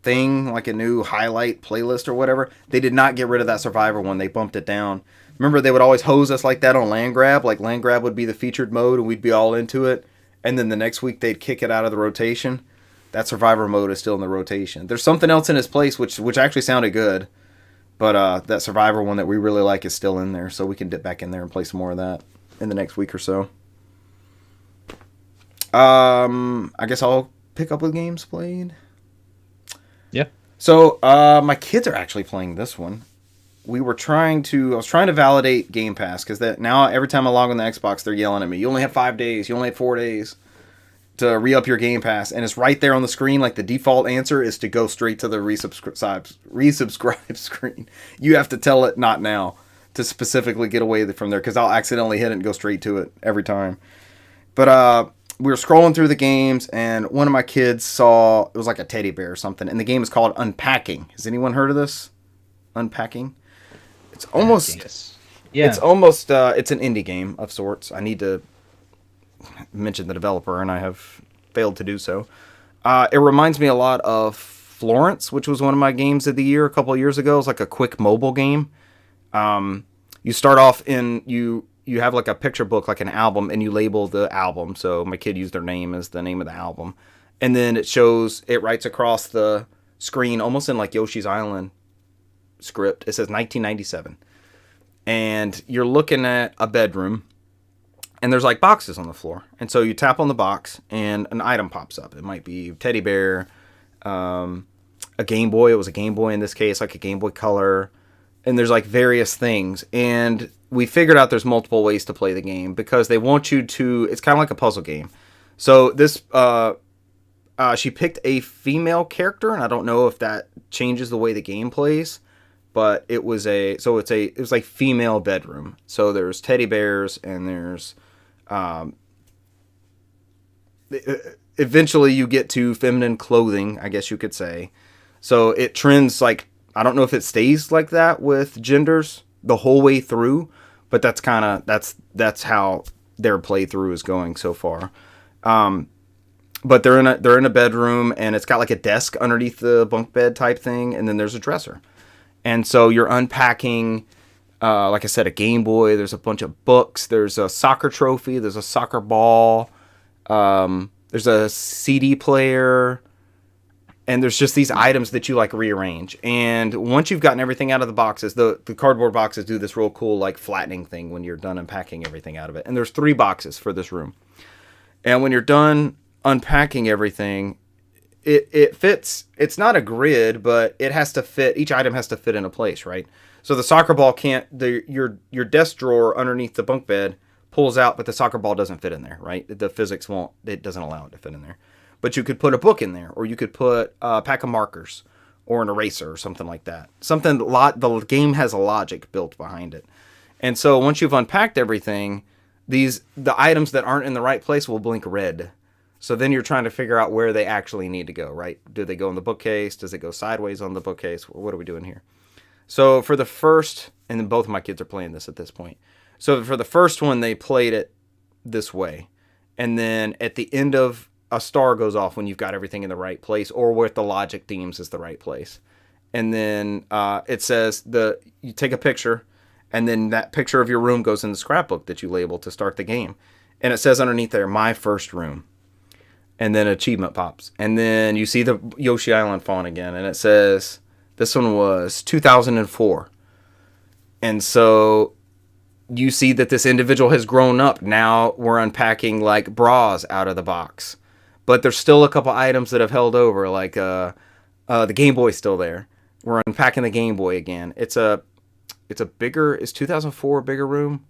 thing, like a new highlight playlist or whatever. They did not get rid of that Survivor one. They bumped it down. Remember, they would always hose us like that on Land Grab. Like Land Grab would be the featured mode, and we'd be all into it. And then the next week they'd kick it out of the rotation. That Survivor mode is still in the rotation. There's something else in its place, which actually sounded good. But that Survivor one that we really like is still in there, so we can dip back in there and play some more of that in the next week or so. I guess I'll pick up with games played. Yeah. So my kids are actually playing this one. I was trying to validate Game Pass because that now every time I log on the Xbox, they're yelling at me. You only have 5 days. You only have 4 days to re-up your Game Pass, and it's right there on the screen. Like the default answer is to go straight to the resubscribe screen. You have to tell it not now to specifically get away from there because I'll accidentally hit it and go straight to it every time. But we were scrolling through the games, and one of my kids saw it was like a teddy bear or something, and the game is called Unpacking. Has anyone heard of this? Unpacking. It's almost. Yeah. It's almost. It's an indie game of sorts. I need to mention the developer, and I have failed to do so. It reminds me a lot of Florence, which was one of my games of the year a couple of years ago. It's like a quick mobile game. You start off in you have like a picture book, like an album, and you label the album. So my kid used their name as the name of the album, and then it writes across the screen almost in like Yoshi's Island script. It says 1997, and you're looking at a bedroom. And there's like boxes on the floor. And so you tap on the box and an item pops up. It might be a teddy bear, a Game Boy. It was a Game Boy in this case, like a Game Boy Color. And there's like various things. And we figured out there's multiple ways to play the game because they want you to, it's kind of like a puzzle game. So this, she picked a female character, and I don't know if that changes the way the game plays. But it was like female bedroom. So there's teddy bears and there's, eventually you get to feminine clothing, I guess you could say. So it trends like, I don't know if it stays like that with genders the whole way through, but that's how their playthrough is going so far. But they're in a bedroom, and it's got like a desk underneath the bunk bed type thing, and then there's a dresser. And so you're unpacking, like I said, a Game Boy. There's a bunch of books. There's a soccer trophy. There's a soccer ball. There's a CD player. And there's just these items that you like rearrange. And once you've gotten everything out of the boxes, the cardboard boxes do this real cool like flattening thing when you're done unpacking everything out of it. And there's 3 boxes for this room. And when you're done unpacking everything, it fits. It's not a grid, but it has to fit. Each item has to fit in a place, right? So the soccer ball can't. Your desk drawer underneath the bunk bed pulls out, but the soccer ball doesn't fit in there, right? The physics won't. It doesn't allow it to fit in there. But you could put a book in there, or you could put a pack of markers, or an eraser, or something like that. The game has a logic built behind it, and so once you've unpacked everything, the items that aren't in the right place will blink red. So then you're trying to figure out where they actually need to go, right? Do they go in the bookcase? Does it go sideways on the bookcase? What are we doing here? So for the first, and then both of my kids are playing this at this point. So for the first one, they played it this way. And then at the end of, a star goes off when you've got everything in the right place, or where the logic deems is the right place. And then it says, you take a picture, and then that picture of your room goes in the scrapbook that you label to start the game. And it says underneath there, my first room. And then achievement pops. And then you see the Yoshi Island font again. And it says, this one was 2004. And so you see that this individual has grown up. Now we're unpacking like bras out of the box. But there's still a couple items that have held over. Like the Game Boy's still there. We're unpacking the Game Boy again. Is 2004 a bigger room?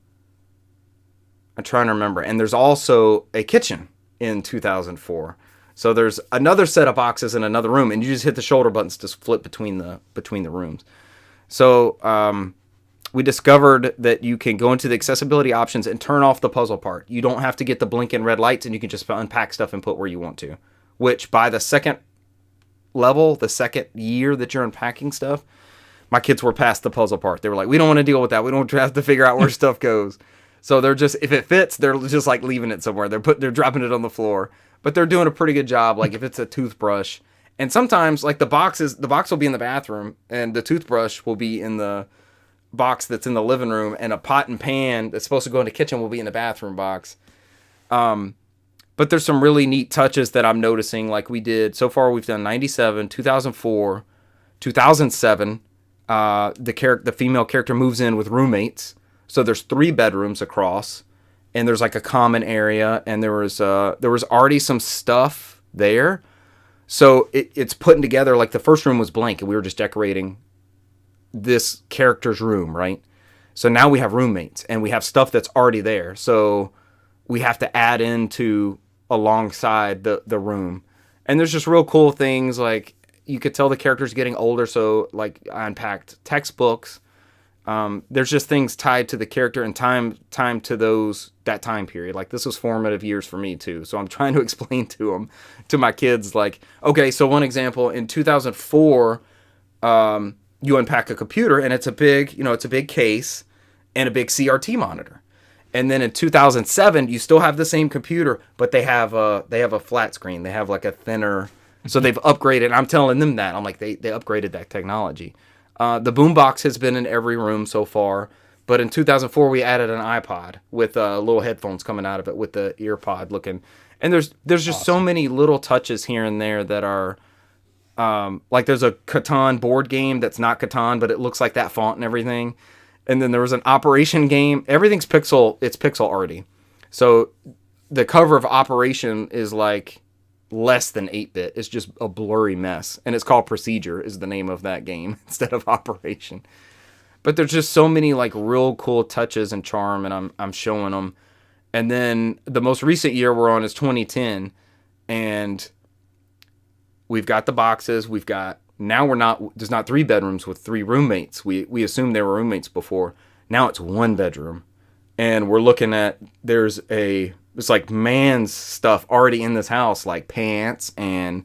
I'm trying to remember. And there's also a kitchen in 2004. So there's another set of boxes in another room, and you just hit the shoulder buttons to flip between the rooms. So we discovered that you can go into the accessibility options and turn off the puzzle part. You don't have to get the blinking red lights, and you can just unpack stuff and put where you want to. Which by the second level, the second year that you're unpacking stuff, my kids were past the puzzle part. They were like, we don't want to deal with that. We don't have to figure out where stuff goes. So they're just, if it fits, they're just like leaving it somewhere. They're dropping it on the floor, but they're doing a pretty good job. Like if it's a toothbrush, and sometimes like the box will be in the bathroom and the toothbrush will be in the box that's in the living room, and a pot and pan that's supposed to go in the kitchen will be in the bathroom box. But there's some really neat touches that I'm noticing. Like we did so far, we've done 97, 2004, 2007. The female character moves in with roommates. So there's 3 bedrooms across, and there's like a common area, and there was already some stuff there. So it's putting together, like the first room was blank, and we were just decorating this character's room, right? So now we have roommates, and we have stuff that's already there. So we have to add into alongside the room. And there's just real cool things, like you could tell the character's getting older, so like I unpacked textbooks. There's just things tied to the character and time to that time period. Like this was formative years for me too. So I'm trying to explain to my kids, like, okay, so one example, in 2004, you unpack a computer and it's a big case and a big CRT monitor. And then in 2007, you still have the same computer, but they have a flat screen. They have like a thinner, so they've upgraded. I'm telling them that. I'm like, they upgraded that technology. The boombox has been in every room so far, but in 2004 we added an iPod with little headphones coming out of it with the ear pod looking. And there's just awesome. So many little touches here and there that are like there's a Catan board game that's not Catan, but it looks like that font and everything. And then there was an Operation game. Everything's it's pixel arty. So the cover of Operation is like less than 8-bit. It's just a blurry mess, and it's called Procedure is the name of that game instead of Operation. But there's just so many like real cool touches and charm, and I'm showing them. And then the most recent year we're on is 2010, and we've got the boxes. There's not 3 bedrooms with 3 roommates. We assumed there were roommates before. Now it's 1 bedroom, and we're looking at it's like man's stuff already in this house, like pants, and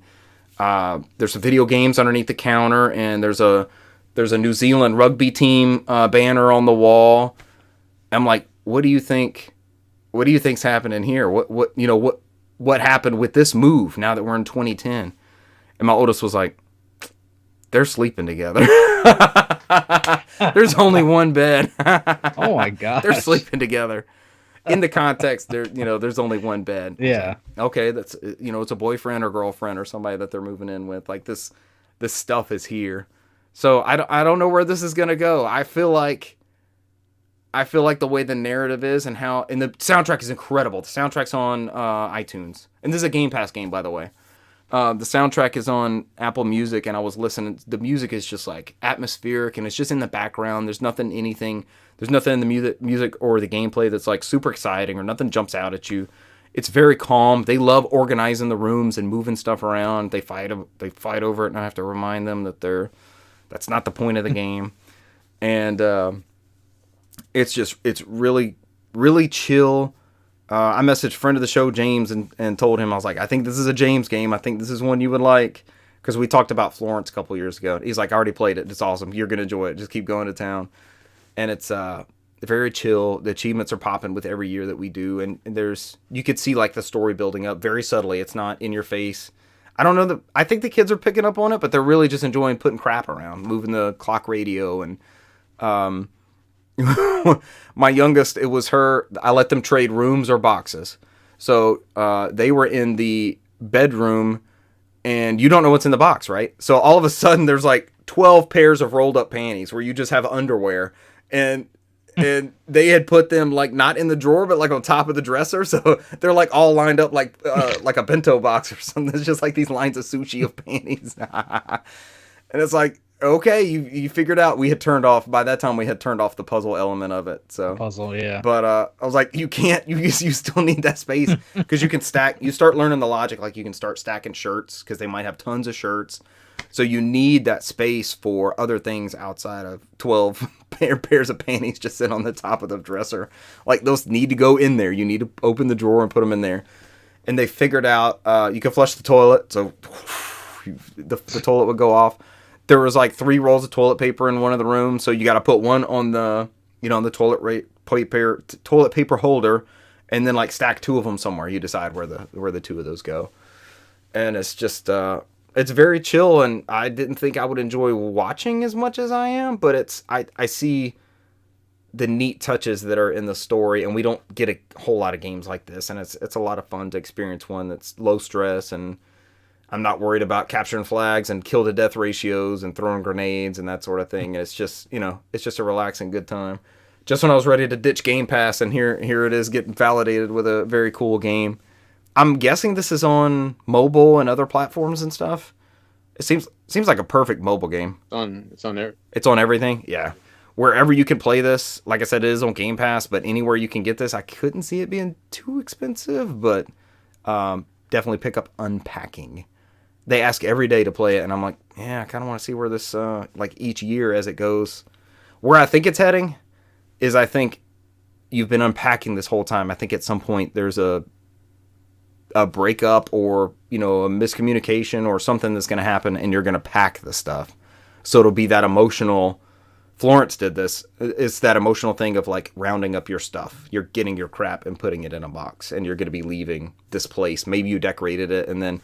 there's some video games underneath the counter, and there's a New Zealand rugby team banner on the wall. I'm like, what do you think's happening here? What happened with this move now that we're in 2010? And my oldest was like, they're sleeping together. There's only 1 bed. Oh my god. They're sleeping together. In the context, there's only 1 bed. Yeah. Okay, that's it's a boyfriend or girlfriend or somebody that they're moving in with. Like this stuff is here. So I don't know where this is gonna go. I feel like the way the narrative is and the soundtrack is incredible. The soundtrack's on iTunes, and this is a Game Pass game, by the way. The soundtrack is on Apple Music, and I was listening. The music is just like atmospheric, and it's just in the background. There's nothing in the music or the gameplay that's like super exciting, or nothing jumps out at you. It's very calm. They love organizing the rooms and moving stuff around. They fight over it, and I have to remind them that that's not the point of the game. And it's really, really chill. I messaged friend of the show, James, and told him, I was like, I think this is a James game. I think this is one you would like. Because we talked about Florence a couple years ago. He's like, I already played it. It's awesome. You're going to enjoy it. Just keep going to town. And it's very chill. The achievements are popping with every year that we do. And you could see like the story building up very subtly. It's not in your face. I don't know. I think the kids are picking up on it, but they're really just enjoying putting crap around, moving the clock radio. And my youngest, it was her. I let them trade rooms or boxes. So they were in the bedroom, and you don't know what's in the box, right? So all of a sudden, there's like 12 pairs of rolled up panties where you just have underwear, and they had put them like not in the drawer, but like on top of the dresser. So they're like all lined up like a bento box or something. It's just like these lines of sushi of panties. And it's like, okay, you figured out. By that time we had turned off the puzzle element of it. So puzzle, yeah. But I was like, you still need that space, because you can stack. You start learning the logic, like you can start stacking shirts because they might have tons of shirts. So you need that space for other things outside of 12 pairs of panties just sit on the top of the dresser. Like those need to go in there. You need to open the drawer and put them in there. And they figured out you can flush the toilet. So the toilet would go off. There was like 3 rolls of toilet paper in one of the rooms, so you got to put one on the on the toilet paper holder, and then like stack 2 of them somewhere. You decide where the 2 of those go, and it's just it's very chill. And I didn't think I would enjoy watching as much as I am, but I see the neat touches that are in the story, and we don't get a whole lot of games like this, and it's a lot of fun to experience one that's low stress, and I'm not worried about capturing flags and kill to death ratios and throwing grenades and that sort of thing. And it's just, it's just a relaxing good time. Just when I was ready to ditch Game Pass, and here it is getting validated with a very cool game. I'm guessing this is on mobile and other platforms and stuff. It seems like a perfect mobile game. It's on there. It's on everything. Yeah. Wherever you can play this, like I said, it is on Game Pass, but anywhere you can get this, I couldn't see it being too expensive, but definitely pick up Unpacking. They ask every day to play it, and I'm like, yeah, I kind of want to see where this, like each year as it goes. Where I think it's heading is I think you've been unpacking this whole time. I think at some point there's a breakup or, a miscommunication or something that's going to happen, and you're going to pack the stuff. So it'll be that emotional... Florence did this. It's that emotional thing of like rounding up your stuff. You're getting your crap and putting it in a box, and you're going to be leaving this place. Maybe you decorated it, and then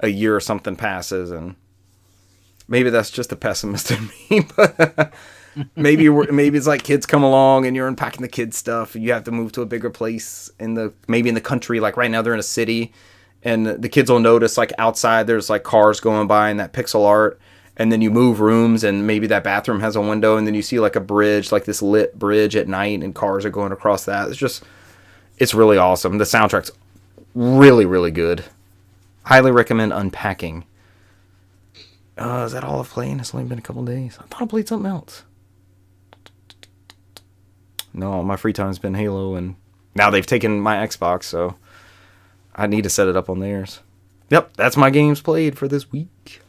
a year or something passes, and maybe that's just a pessimist in me. But maybe it's like kids come along and you're unpacking the kids' stuff, and you have to move to a bigger place maybe in the country. Like right now, they're in a city, and the kids will notice like outside there's like cars going by and that pixel art. And then you move rooms, and maybe that bathroom has a window, and then you see like a bridge, like this lit bridge at night, and cars are going across that. It's really awesome. The soundtrack's really, really good. Highly recommend Unpacking. Is that all I've played? It's only been a couple days. I thought I played something else. No, my free time's been Halo, and now they've taken my Xbox, so I need to set it up on theirs. Yep, that's my games played for this week.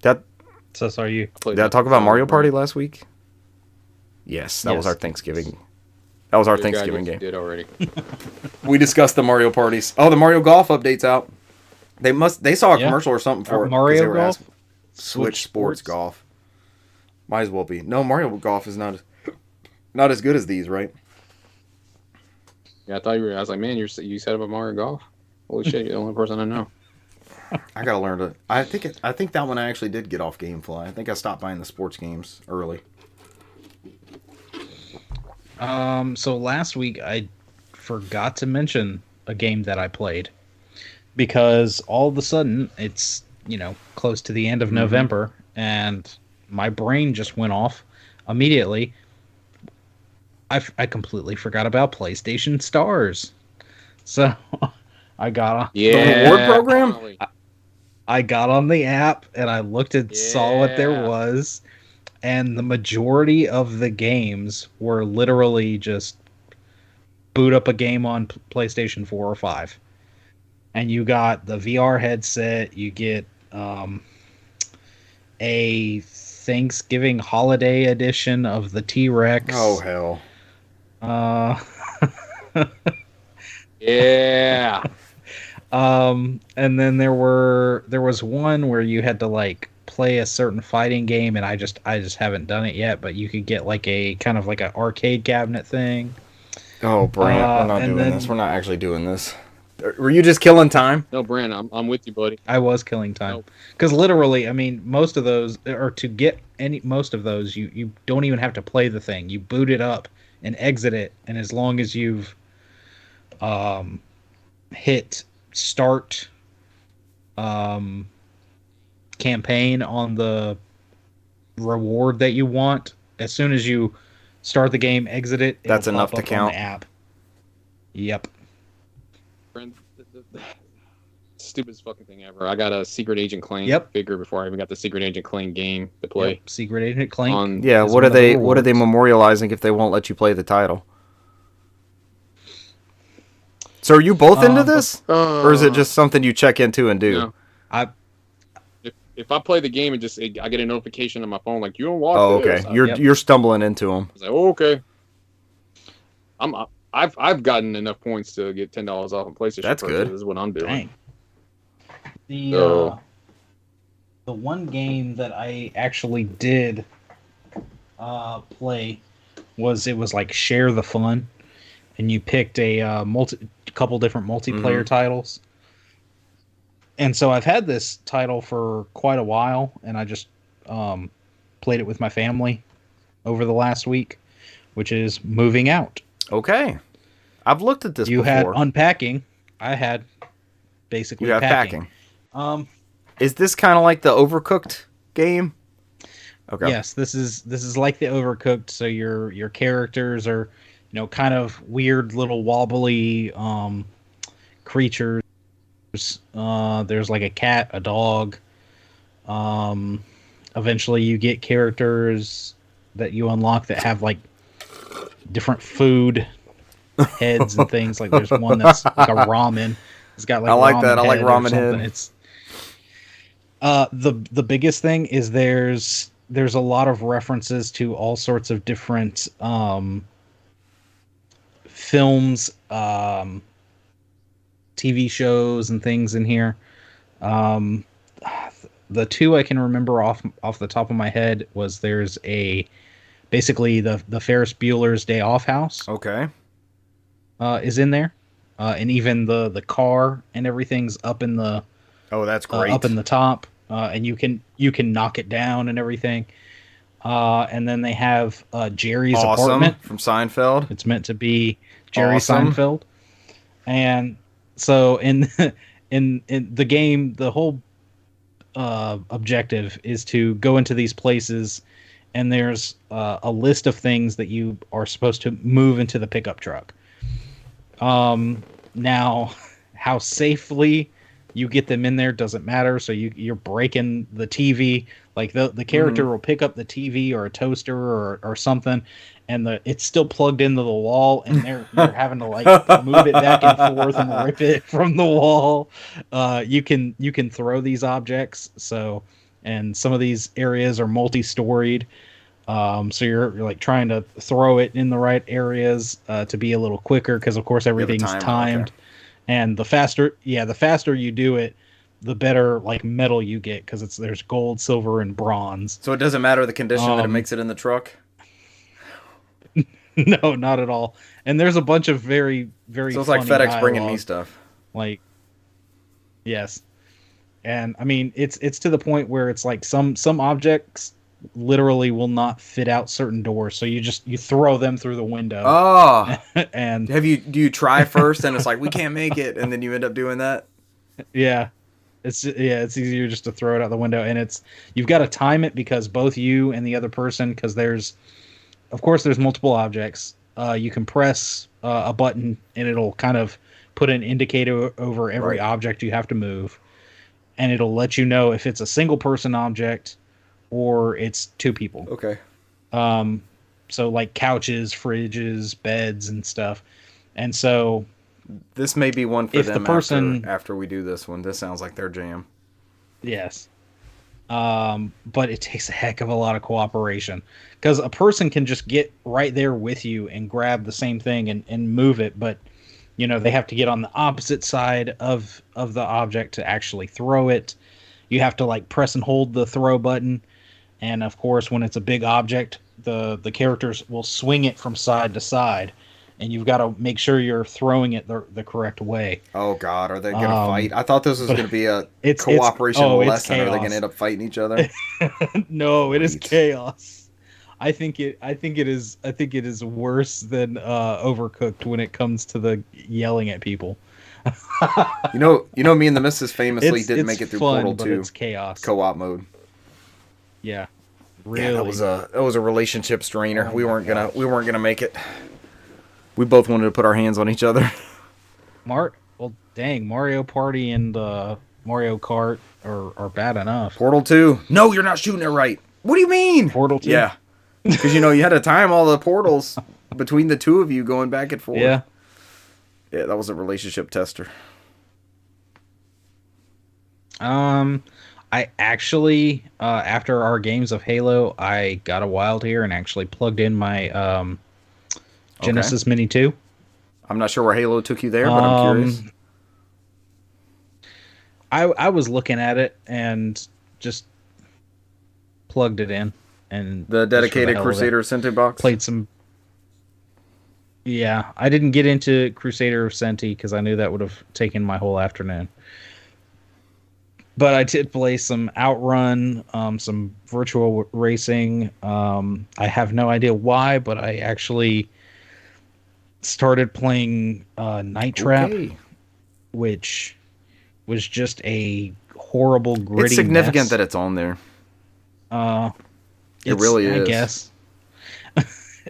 Did I talk about Mario Party last week? Yes, that was our Thanksgiving. That was our Thanksgiving game. Did already. We discussed the Mario Parties. Oh, the Mario Golf update's out. They saw a commercial or something for it. Mario Golf? Switch Sports Golf. Might as well be. No, Mario Golf is not as good as these, right? Yeah, I was like, man, you said about Mario Golf? Holy shit, you're the only person I know. I gotta learn to. I think that one I actually did get off GameFly. I think I stopped buying the sports games early. So last week I forgot to mention a game that I played because all of a sudden it's close to the end of November, and my brain just went off immediately. I completely forgot about PlayStation Stars, so I got the reward program. I got on the app and I looked and saw what there was, and the majority of the games were literally just boot up a game on PlayStation 4 or 5. And you got the VR headset, you get a Thanksgiving holiday edition of the T-Rex. Oh, hell. Yeah. And then there was one where you had to like play a certain fighting game, and I just haven't done it yet, but you could get like a kind of like an arcade cabinet thing. Oh, Brant, we're not doing this. We're not actually doing this. Were you just killing time? No, Brant, I'm with you, buddy. I was killing time. Because literally, I mean, most of those, or to get most of those, you don't even have to play the thing. You boot it up and exit it, and as long as you've hit start campaign on the reward that you want, as soon as you start the game, exit it, that's enough to count. On the app. Yep. Stupidest fucking thing ever. I got a Secret Agent Clank figure before I even got the Secret Agent Clank game to play. Yep. Secret Agent Clank. What are they memorializing if they won't let you play the title? So are you both into this, or is it just something you check into and do? No. If I play the game and I get a notification on my phone like you don't watch. Oh, okay. You're stumbling into them. I was like, oh, okay. I've gotten enough points to get $10 off on PlayStation. That's good. This is what I'm doing. Dang. The one game that I actually did play was like Share the Fun, and you picked a couple different multiplayer titles. And so I've had this title for quite a while, and I just played it with my family over the last week, which is Moving Out. Okay. I've looked at this You before. had Unpacking. I had basically You have packing. Is this kind of like the Overcooked game? Okay. Yes, this is like the Overcooked, so your characters are, kind of weird little wobbly creatures. There's like a cat, a dog. Eventually you get characters that you unlock that have like different food heads and things. Like there's one that's like a ramen. It's got like I like ramen that. I like head ramen or something. head. It's the biggest thing is there's a lot of references to all sorts of different films, TV shows and things in here. The two I can remember off the top of my head was there's basically the Ferris Bueller's Day Off house. Okay. Is in there, and even the car and everything's up in the that's great. up in the top, and you can knock it down and everything. And then they have Jerry's apartment from Seinfeld. It's meant to be Jerry Seinfeld, and so in the game, the whole objective is to go into these places, and there's a list of things that you are supposed to move into the pickup truck. Now, how safely you get them in there doesn't matter. So you're breaking the TV. Like the character will pick up the TV or a toaster or something, and it's still plugged into the wall, and they're having to like move it back and forth and rip it from the wall. You can throw these objects. So, and some of these areas are multi-storied. So you're like trying to throw it in the right areas to be a little quicker, because of course everything's timed. Okay. And the faster you do it, the better like metal you get, because there's gold, silver, and bronze. So it doesn't matter the condition that it makes it in the truck? No, not at all. And there's a bunch of very, very So it's like FedEx dialogue, bringing me stuff. Like, yes. And I mean, it's to the point where it's like some objects literally will not fit out certain doors, so you throw them through the window. Oh. And do you try first and it's like we can't make it, and then you end up doing that? Yeah. It's easier just to throw it out the window, and you've got to time it, because both you and the other person, because there's multiple objects. You can press a button and it'll kind of put an indicator over every object you have to move, and it'll let you know if it's a single person object or it's two people. Okay. So like couches, fridges, beds, and stuff. And so this may be one for them after we do this one. This sounds like their jam. Yes. But it takes a heck of a lot of cooperation, because a person can just get right there with you and grab the same thing and move it. But, they have to get on the opposite side of the object to actually throw it. You have to like press and hold the throw button. And of course, when it's a big object, the characters will swing it from side to side, and you've got to make sure you're throwing it the correct way. Oh God, are they going to fight? I thought this was going to be a cooperation lesson. Are they going to end up fighting each other? No, it is chaos. I think it is worse than Overcooked when it comes to the yelling at people. Me and the missus famously didn't make it through Portal 2. It's chaos. Co-op mode. Yeah, really. Yeah, that was a relationship strainer. We weren't gonna make it. We both wanted to put our hands on each other. Mario Party and Mario Kart are bad enough. Portal 2. No, you're not shooting it right. What do you mean? Portal 2. Yeah, because you had to time all the portals between the two of you going back and forth. Yeah. Yeah, that was a relationship tester. I actually, after our games of Halo, I got a wild here and actually plugged in my Genesis Mini 2. I'm not sure where Halo took you there, but I'm curious. I was looking at it and just plugged it in, and The dedicated Crusader Ascenti box? played some. Yeah, I didn't get into Crusader Ascenti because I knew that would have taken my whole afternoon. But I did play some Outrun, some virtual racing. I have no idea why, but I actually started playing Night Trap, which was just a horrible, gritty It's significant mess. that it's on there. It really is. I guess.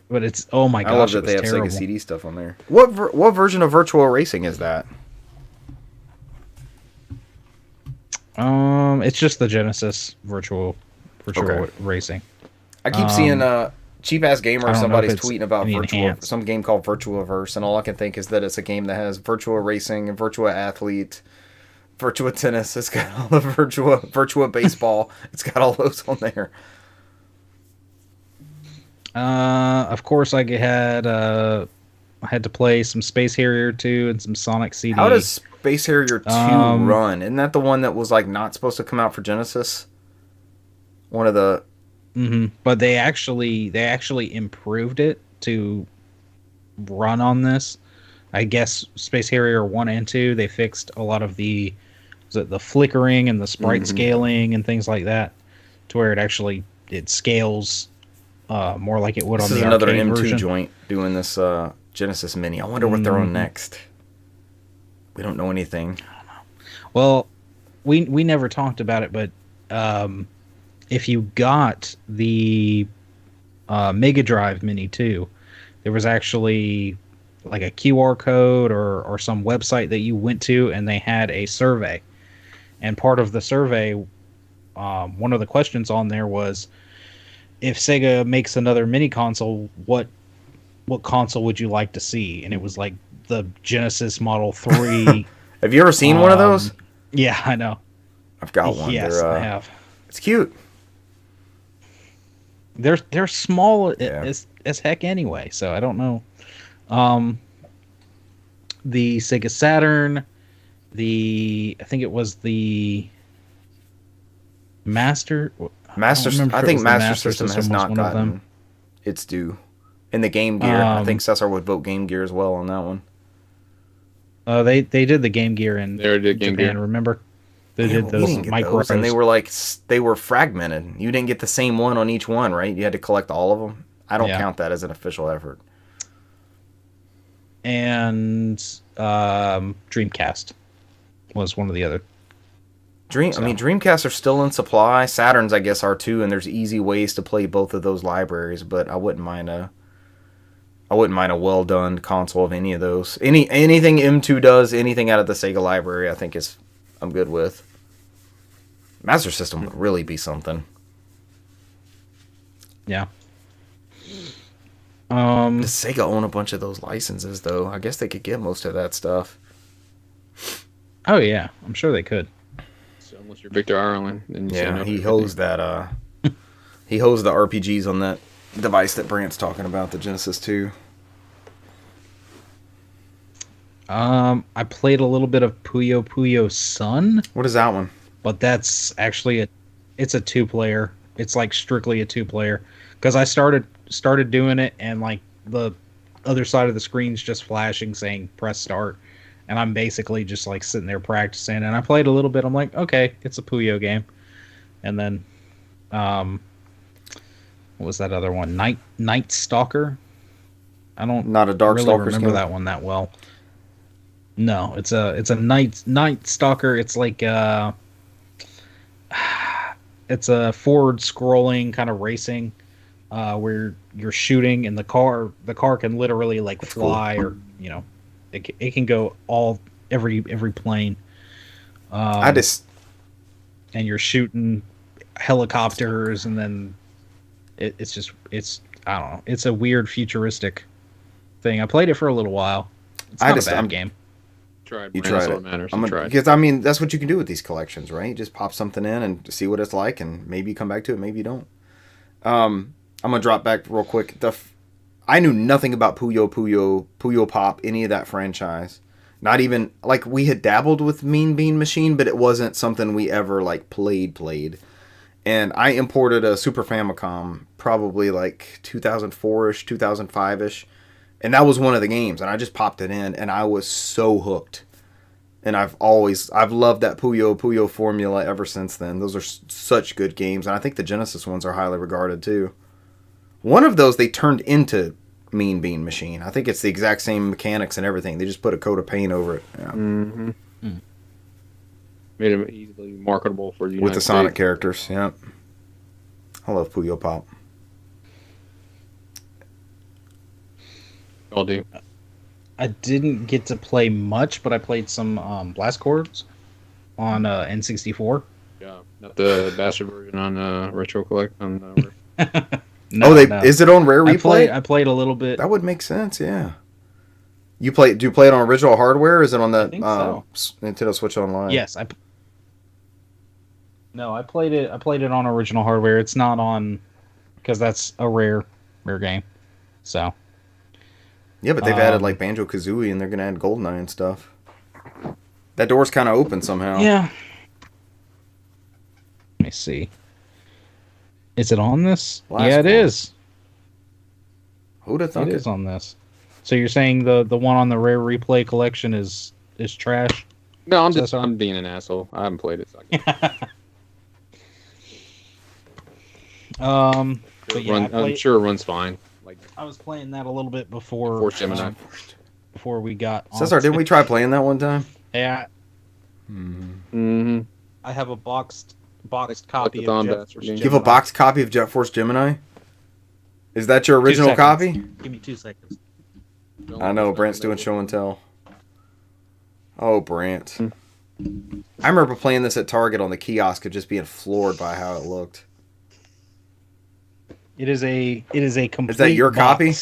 But it's, oh my gosh, I love that it they was have terrible. Sega CD stuff on there. What version of virtual racing is that? It's just the Genesis virtual racing. I keep seeing cheap ass gamer. I don't know Somebody's if it's tweeting about any virtual, enhanced. some game called Virtuaverse, and all I can think is that it's a game that has virtual racing and virtual athlete, virtual tennis. It's got all the virtual baseball. It's got all those on there. Of course, I had to play some Space Harrier 2 and some Sonic CD. How does Space Harrier 2 run? Isn't that the one that was like not supposed to come out for Genesis? One of the... But they actually improved it to run on this. I guess Space Harrier 1 and 2, they fixed a lot of the flickering and the sprite scaling and things like that to where it scales more like it would on the arcade version. This is another M2 joint doing this Genesis Mini. I wonder what they're on next. We don't know anything. I don't know. Well, we never talked about it, but if you got the Mega Drive Mini 2, there was actually like a QR code or some website that you went to, and they had a survey. And part of the survey, one of the questions on there was, if Sega makes another mini console, what console would you like to see? And it was like the Genesis Model 3. Have you ever seen one of those? Yeah, I know. I've got one. Yes, I have. It's cute. They're small as heck anyway, so I don't know. The Sega Saturn, I think it was the Master. I think Master System has not gotten its due. In the Game Gear, I think Cesar would vote Game Gear as well on that one. They did the Game Gear in Game Japan. Gear. Remember? They did those micros, and they were fragmented. You didn't get the same one on each one, right? You had to collect all of them. I don't count that as an official effort. And Dreamcast was one of the other. Dreamcasts are still in supply. Saturns, I guess, are too, and there's easy ways to play both of those libraries. But I wouldn't mind a well done console of any of those. Anything M2 does, anything out of the Sega library, I think I'm good with. Master System would really be something. Yeah. Does Sega own a bunch of those licenses, though? I guess they could get most of that stuff. Oh yeah, I'm sure they could. So unless you're Victor Ireland, then he hosed that. He hosed the RPGs on that device that Brant's talking about, the Genesis 2. I played a little bit of Puyo Puyo Sun. What is that one? But that's actually it's a 2-player. It's like strictly a 2-player. Because I started doing it, and like the other side of the screen's just flashing saying press start, and I'm basically just like sitting there practicing. And I played a little bit. I'm like, okay, it's a Puyo game. And then, what was that other one? Night Stalker. I don't not a Dark really Stalker remember game. that one that well. No, it's a Night Stalker. It's like it's a forward scrolling kind of racing. Where you're shooting and the car can literally like fly, or it can go every plane. And you're shooting helicopters, and then it's I don't know. It's a weird futuristic thing. I played it for a little while. It's not a bad game. You tried it. Matters. Because that's what you can do with these collections, right? You just pop something in and see what it's like, and maybe you come back to it, maybe you don't. I'm gonna drop back real quick. I knew nothing about Puyo Pop, any of that franchise. Not even, like, we had dabbled with Mean Bean Machine, but it wasn't something we ever, like, played. And I imported a Super Famicom, probably, like, 2004-ish, 2005-ish. And that was one of the games, and I just popped it in, and I was so hooked. And I've loved that Puyo formula ever since then. Those are such good games, and I think the Genesis ones are highly regarded, too. One of those they turned into Mean Bean Machine. I think it's the exact same mechanics and everything. They just put a coat of paint over it. Yeah. Mm-hmm. Made it easily marketable for you. With the Sonic characters, yeah. I love Puyo Pop. I'll do. I didn't get to play much, but I played some Blast Corps on N64. Yeah, not the bastard version on Retro Collect. No, is it on Rare Replay? I played a little bit. That would make sense, yeah. Do you play it on original hardware, or is it on the Nintendo Switch Online? Yes, I played it. I played it on original hardware. It's not on because that's a rare game. So. Yeah, but they've added like Banjo-Kazooie, and they're gonna add GoldenEye and stuff. That door's kind of open somehow. Yeah. Let me see. Is it on this? Yeah, it is. Who'd have thunk it is on this. So you're saying the one on the Rare Replay collection is trash? No, I'm being an asshole. I haven't played it. So but yeah, I'm sure it runs fine. Like I was playing that a little bit before Gemini. Before we got Cesar, didn't we try playing that one time? Yeah. Mm-hmm. I have a boxed copy of Jet Force Gemini. You have a boxed copy of Jet Force Gemini? Is that your original copy? Give me 2 seconds. I know, Brant's doing show and tell. Oh, Brant. I remember playing this at Target on the kiosk and just being floored by how it looked. It is a complete. Is that your copy?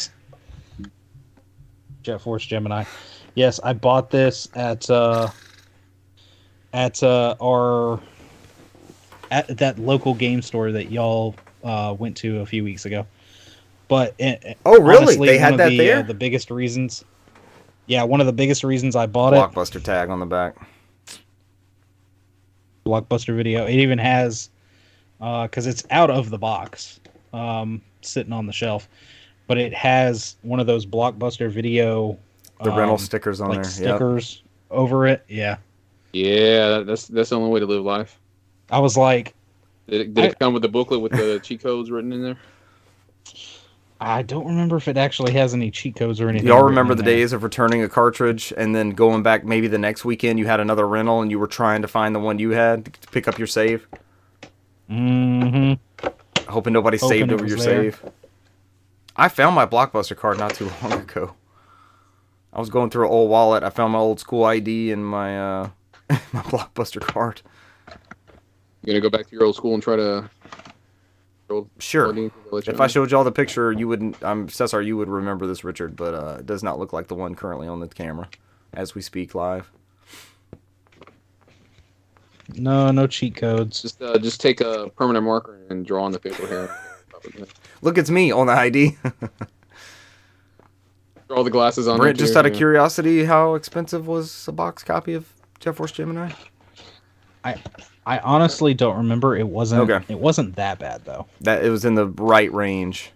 Jet Force Gemini. Yes, I bought this at that local game store that y'all went to a few weeks ago. But oh, really? Honestly, they had that there. The biggest reasons. Yeah, one of the biggest reasons I bought Blockbuster tag on the back. Blockbuster Video. It even has, because it's out of the box, sitting on the shelf, but it has one of those Blockbuster Video. The rental stickers on like there. Stickers over it. Yeah. Yeah, that's the only way to live life. I was like, did it come with the booklet with the cheat codes written in there? I don't remember if it actually has any cheat codes or anything. Y'all remember the days of returning a cartridge and then going back maybe the next weekend you had another rental and you were trying to find the one you had to pick up your save? Mm-hmm. Hoping nobody saved over your save. I found my Blockbuster card not too long ago. I was going through an old wallet. I found my old school ID and my my Blockbuster card. You gonna go back to your old school and try to... Sure. If I showed y'all the picture, you wouldn't. Cesar, you would remember this, Richard, but it does not look like the one currently on the camera as we speak live. No cheat codes. Just take a permanent marker and draw on the paper here. Look, it's me on the ID. Draw the glasses on. Brent, just out of curiosity, how expensive was a box copy of Jet Force Gemini? I honestly don't remember. It wasn't. Okay. It wasn't that bad though. That it was in the right range.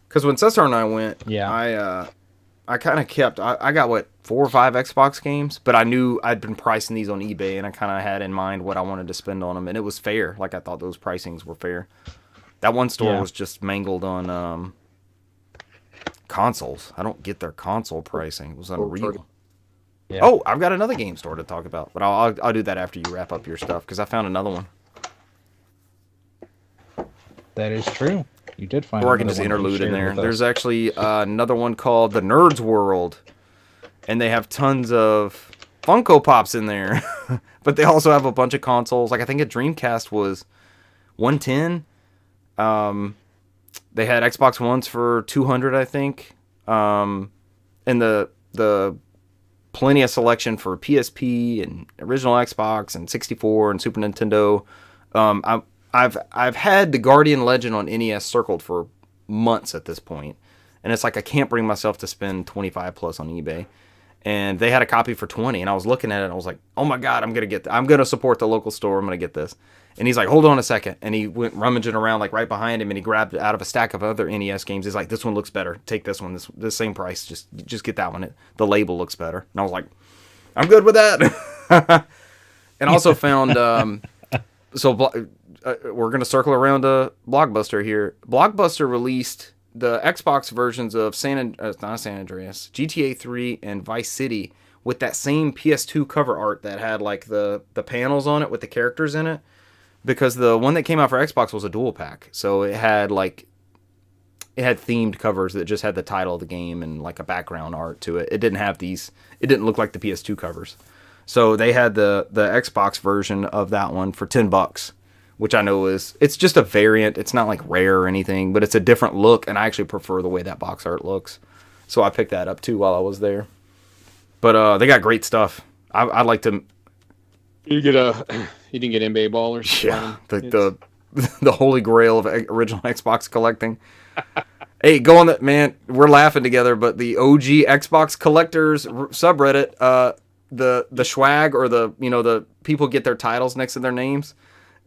Because when Cesar and I went, yeah, I kind of kept. I got 4 or 5 Xbox games, but I knew I'd been pricing these on eBay, and I kind of had in mind what I wanted to spend on them, and it was fair. Like I thought those pricings were fair. That one store was just mangled on consoles. I don't get their console pricing. It was unreal. Yeah. Oh, I've got another game store to talk about, but I'll do that after you wrap up your stuff because I found another one. That is true. You did find. Or I can just interlude in there. There's actually another one called The Nerds World, and they have tons of Funko Pops in there, but they also have a bunch of consoles. Like I think a Dreamcast was $110. They had Xbox Ones for $200, I think, and the plenty of selection for PSP and original Xbox and 64 and Super Nintendo. I've had the Guardian Legend on NES circled for months at this point, and it's like I can't bring myself to spend 25 plus on eBay. And they had a copy for 20, and I was looking at it, and I was like, oh my god, I'm gonna support the local store. I'm gonna get this. And he's like, hold on a second, and he went rummaging around like right behind him, and he grabbed out of a stack of other NES games. He's like, this one looks better. Take this one. This same price. Just get that one. The label looks better. And I was like, I'm good with that. And also found we're gonna circle around to Blockbuster here. Blockbuster released the Xbox versions of not San Andreas, GTA 3 and Vice City with that same PS2 cover art that had like the panels on it with the characters in it. Because the one that came out for Xbox was a dual pack, so it had themed covers that just had the title of the game and like a background art to it. It didn't have these. It didn't look like the PS2 covers. So they had the Xbox version of that one for $10, which I know it's just a variant. It's not like rare or anything, but it's a different look, and I actually prefer the way that box art looks. So I picked that up too while I was there. But they got great stuff. I'd like to. You didn't get NBA ballers. Yeah, the holy grail of original Xbox collecting. Hey, go on that, man. We're laughing together, but the OG Xbox collectors subreddit, the swag or the people get their titles next to their names.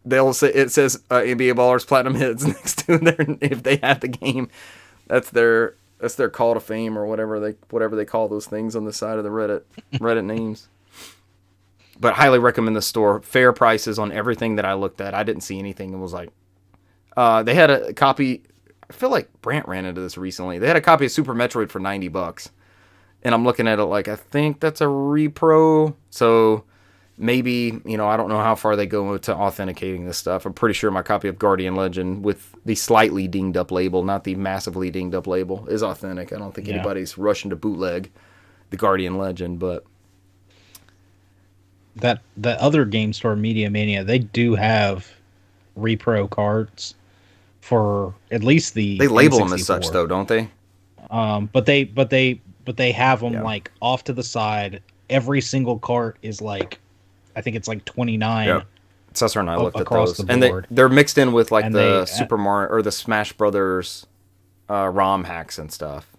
They'll say it says NBA ballers platinum hits next to their if they have the game. That's their call to fame or whatever they call those things on the side of the Reddit names. But highly recommend the store. Fair prices on everything that I looked at. I didn't see anything and was like, they had a copy. I feel like Brant ran into this recently. They had a copy of Super Metroid for $90, and I'm looking at it like I think that's a repro. So maybe I don't know how far they go to authenticating this stuff. I'm pretty sure my copy of Guardian Legend with the slightly dinged up label, not the massively dinged up label, is authentic. I don't think anybody's rushing to bootleg the Guardian Legend, but. That other game store, Media Mania, they do have repro cards for at least the. They label them as such, though, don't they? But they have them like off to the side. Every single cart is like, I think it's like 29. Yeah. Cesar and I looked at across those, the and board. they're mixed in with like the Super Mario or the Smash Brothers ROM hacks and stuff,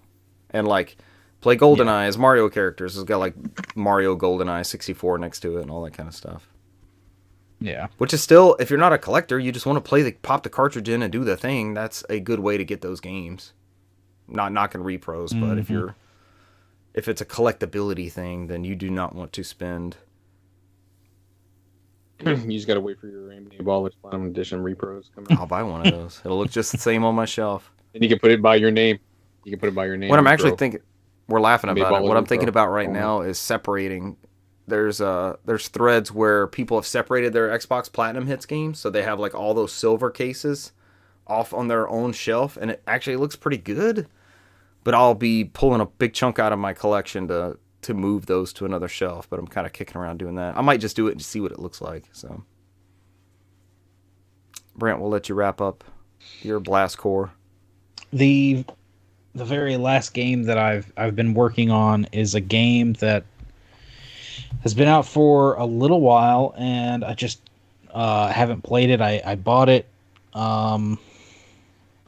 and like. Play GoldenEye as Mario characters. It's got like Mario GoldenEye 64 next to it and all that kind of stuff. Yeah. Which is still, if you're not a collector, you just want to pop the cartridge in and do the thing. That's a good way to get those games. Not knocking repros, but if it's a collectability thing, then you do not want to spend. You just gotta wait for your NBA Ballers Platinum Edition repros coming. I'll buy one of those. It'll look just the same on my shelf. And you can put it by your name. What I'm actually thinking. We're laughing about it. What I'm thinking about right now is separating. There's threads where people have separated their Xbox Platinum Hits games, so they have like all those silver cases off on their own shelf, and it actually looks pretty good. But I'll be pulling a big chunk out of my collection to move those to another shelf. But I'm kind of kicking around doing that. I might just do it and see what it looks like. So, Brent, we'll let you wrap up your Blast Core. The very last game that I've been working on is a game that has been out for a little while, and I just haven't played it. I bought it, I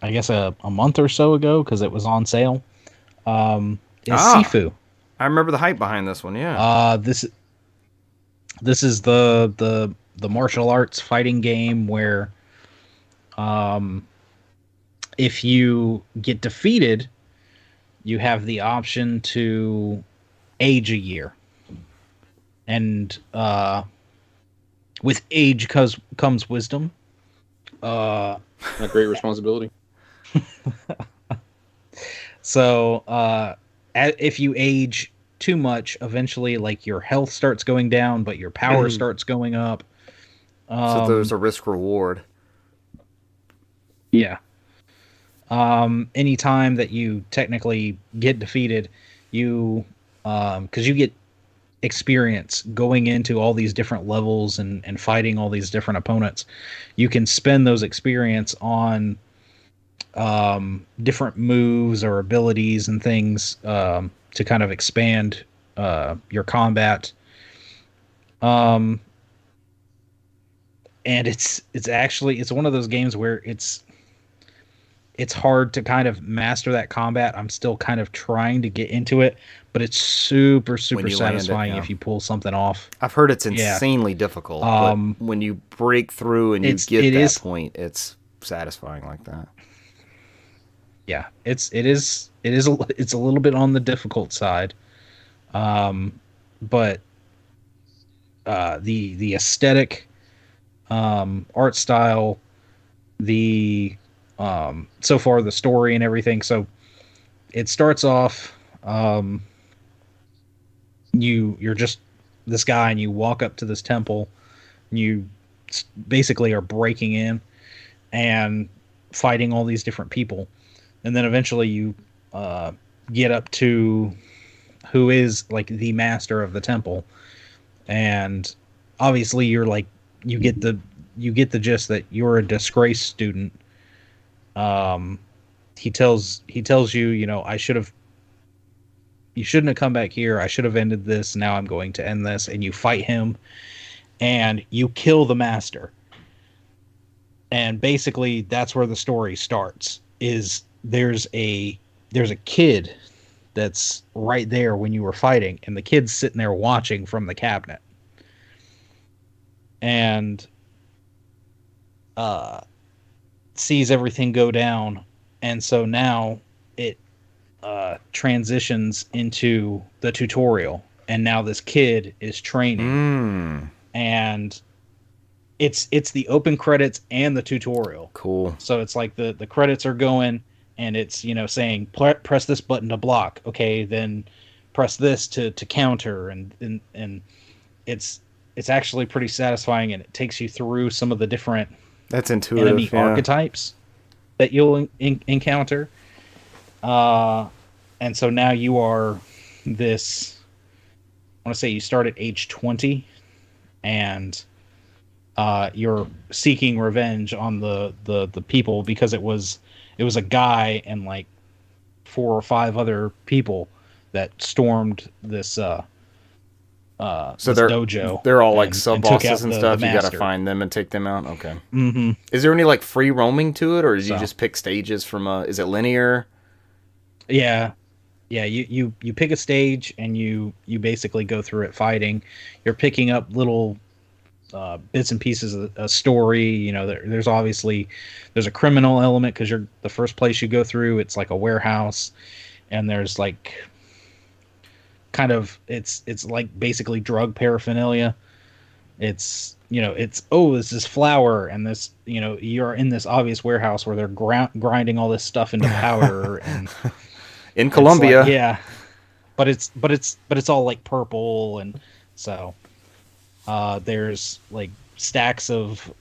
guess a month or so ago because it was on sale. It's Sifu. I remember the hype behind this one. Yeah. This is the martial arts fighting game where, if you get defeated, you have the option to age a year. And with age comes wisdom. A great responsibility. So if you age too much, eventually like your health starts going down, but your power starts going up. So there's a risk reward. Yeah. Anytime that you technically get defeated, you because you get experience going into all these different levels and fighting all these different opponents, you can spend those experience on different moves or abilities and things to kind of expand your combat. And it's one of those games where it's it's hard to kind of master that combat. I'm still kind of trying to get into it, but it's super satisfying if you pull something off. I've heard it's insanely difficult, but when you break through and you get that point, it's satisfying like that. Yeah, it's a little bit on the difficult side, but the aesthetic, art style, so far the story and everything. So it starts off, you're just this guy and you walk up to this temple and you basically are breaking in and fighting all these different people. And then eventually you get up to who is like the master of the temple. And obviously you're like, you get the gist that you're a disgraced student. He tells you, you shouldn't have come back here. I should have ended this. Now I'm going to end this. And you fight him and you kill the master. And basically that's where the story starts, is there's a kid that's right there when you were fighting, and the kid's sitting there watching from the cabinet. And sees everything go down, and so now it transitions into the tutorial, and now this kid is training, and it's the open credits and the tutorial. Cool. So it's like the credits are going, and it's saying press this button to block. Okay, then press this to counter, and it's actually pretty satisfying, and it takes you through some of the different enemy archetypes that you'll encounter. And so now you are this, I want to say you start at age 20, and you're seeking revenge on the people, because it was a guy and like 4 or 5 other people that stormed this so this they're dojo. They're all like sub bosses and stuff. You got to find them and take them out. Okay. Mm-hmm. Is there any like free roaming to it, or did you just pick stages from? Is it linear? Yeah. You pick a stage and you basically go through it fighting. You're picking up little bits and pieces of a story. There's obviously a criminal element, because you're the first place you go through. It's like a warehouse, and there's like kind of it's like basically drug paraphernalia. It's it's this flour, and this you're in this obvious warehouse where they're grinding all this stuff into powder and in Colombia. Like, yeah, but it's all like purple, and so there's like stacks of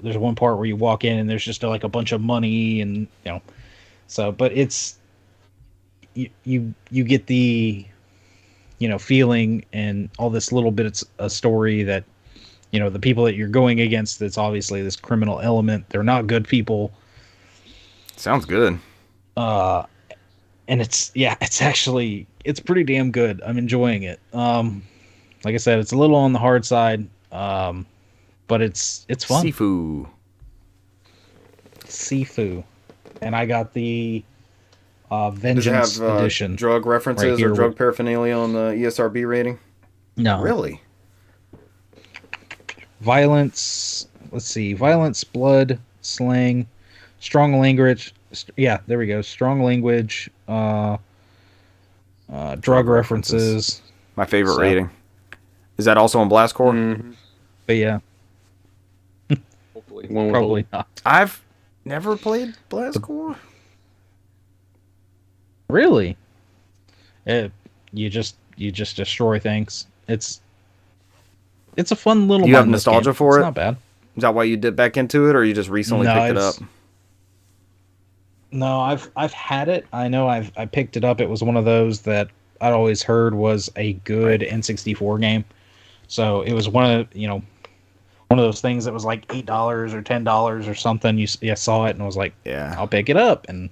there's one part where you walk in and there's just like a bunch of money, and so but it's you get the feeling and all this little bit of story that the people that you're going against, that's obviously this criminal element. They're not good people. Sounds good. And it's pretty damn good. I'm enjoying it. Like I said, it's a little on the hard side, but it's fun. Sifu. And I got the Vengeance edition. Drug references right or drug paraphernalia on the ESRB rating? No. Really? Violence. Let's see. Violence, blood, slang, strong language. Yeah, there we go. Strong language. Drug references. My favorite rating. Is that also on Blastcore? Mm-hmm. But yeah. Hopefully. Probably not. I've never played Blastcore. Really? You just destroy things. It's a fun little. You have nostalgia for it? It's not bad. Is that why you dipped back into it, or you just recently picked it up? No, I've had it. I know I picked it up. It was one of those that I'd always heard was a good N64 game. So it was one of those things that was like $8 or $10 or something. You saw it and was like, yeah, I'll pick it up, and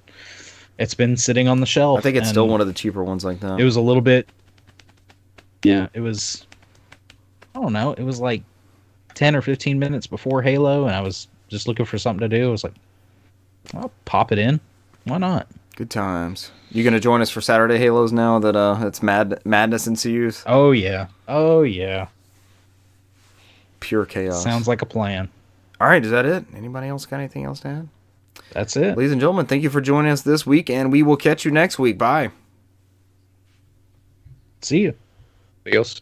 it's been sitting on the shelf. I think it's still one of the cheaper ones like that. It was a little bit. Yeah, it was. I don't know. It was like 10 or 15 minutes before Halo, and I was just looking for something to do. I was like, I'll pop it in. Why not? Good times. You gonna join us for Saturday Halos now that it's madness ensues? Oh yeah. Oh yeah. Pure chaos. Sounds like a plan. All right, is that it? Anybody else got anything else to add? That's it. Ladies and gentlemen, thank you for joining us this week, and we will catch you next week. Bye. See you. Adios.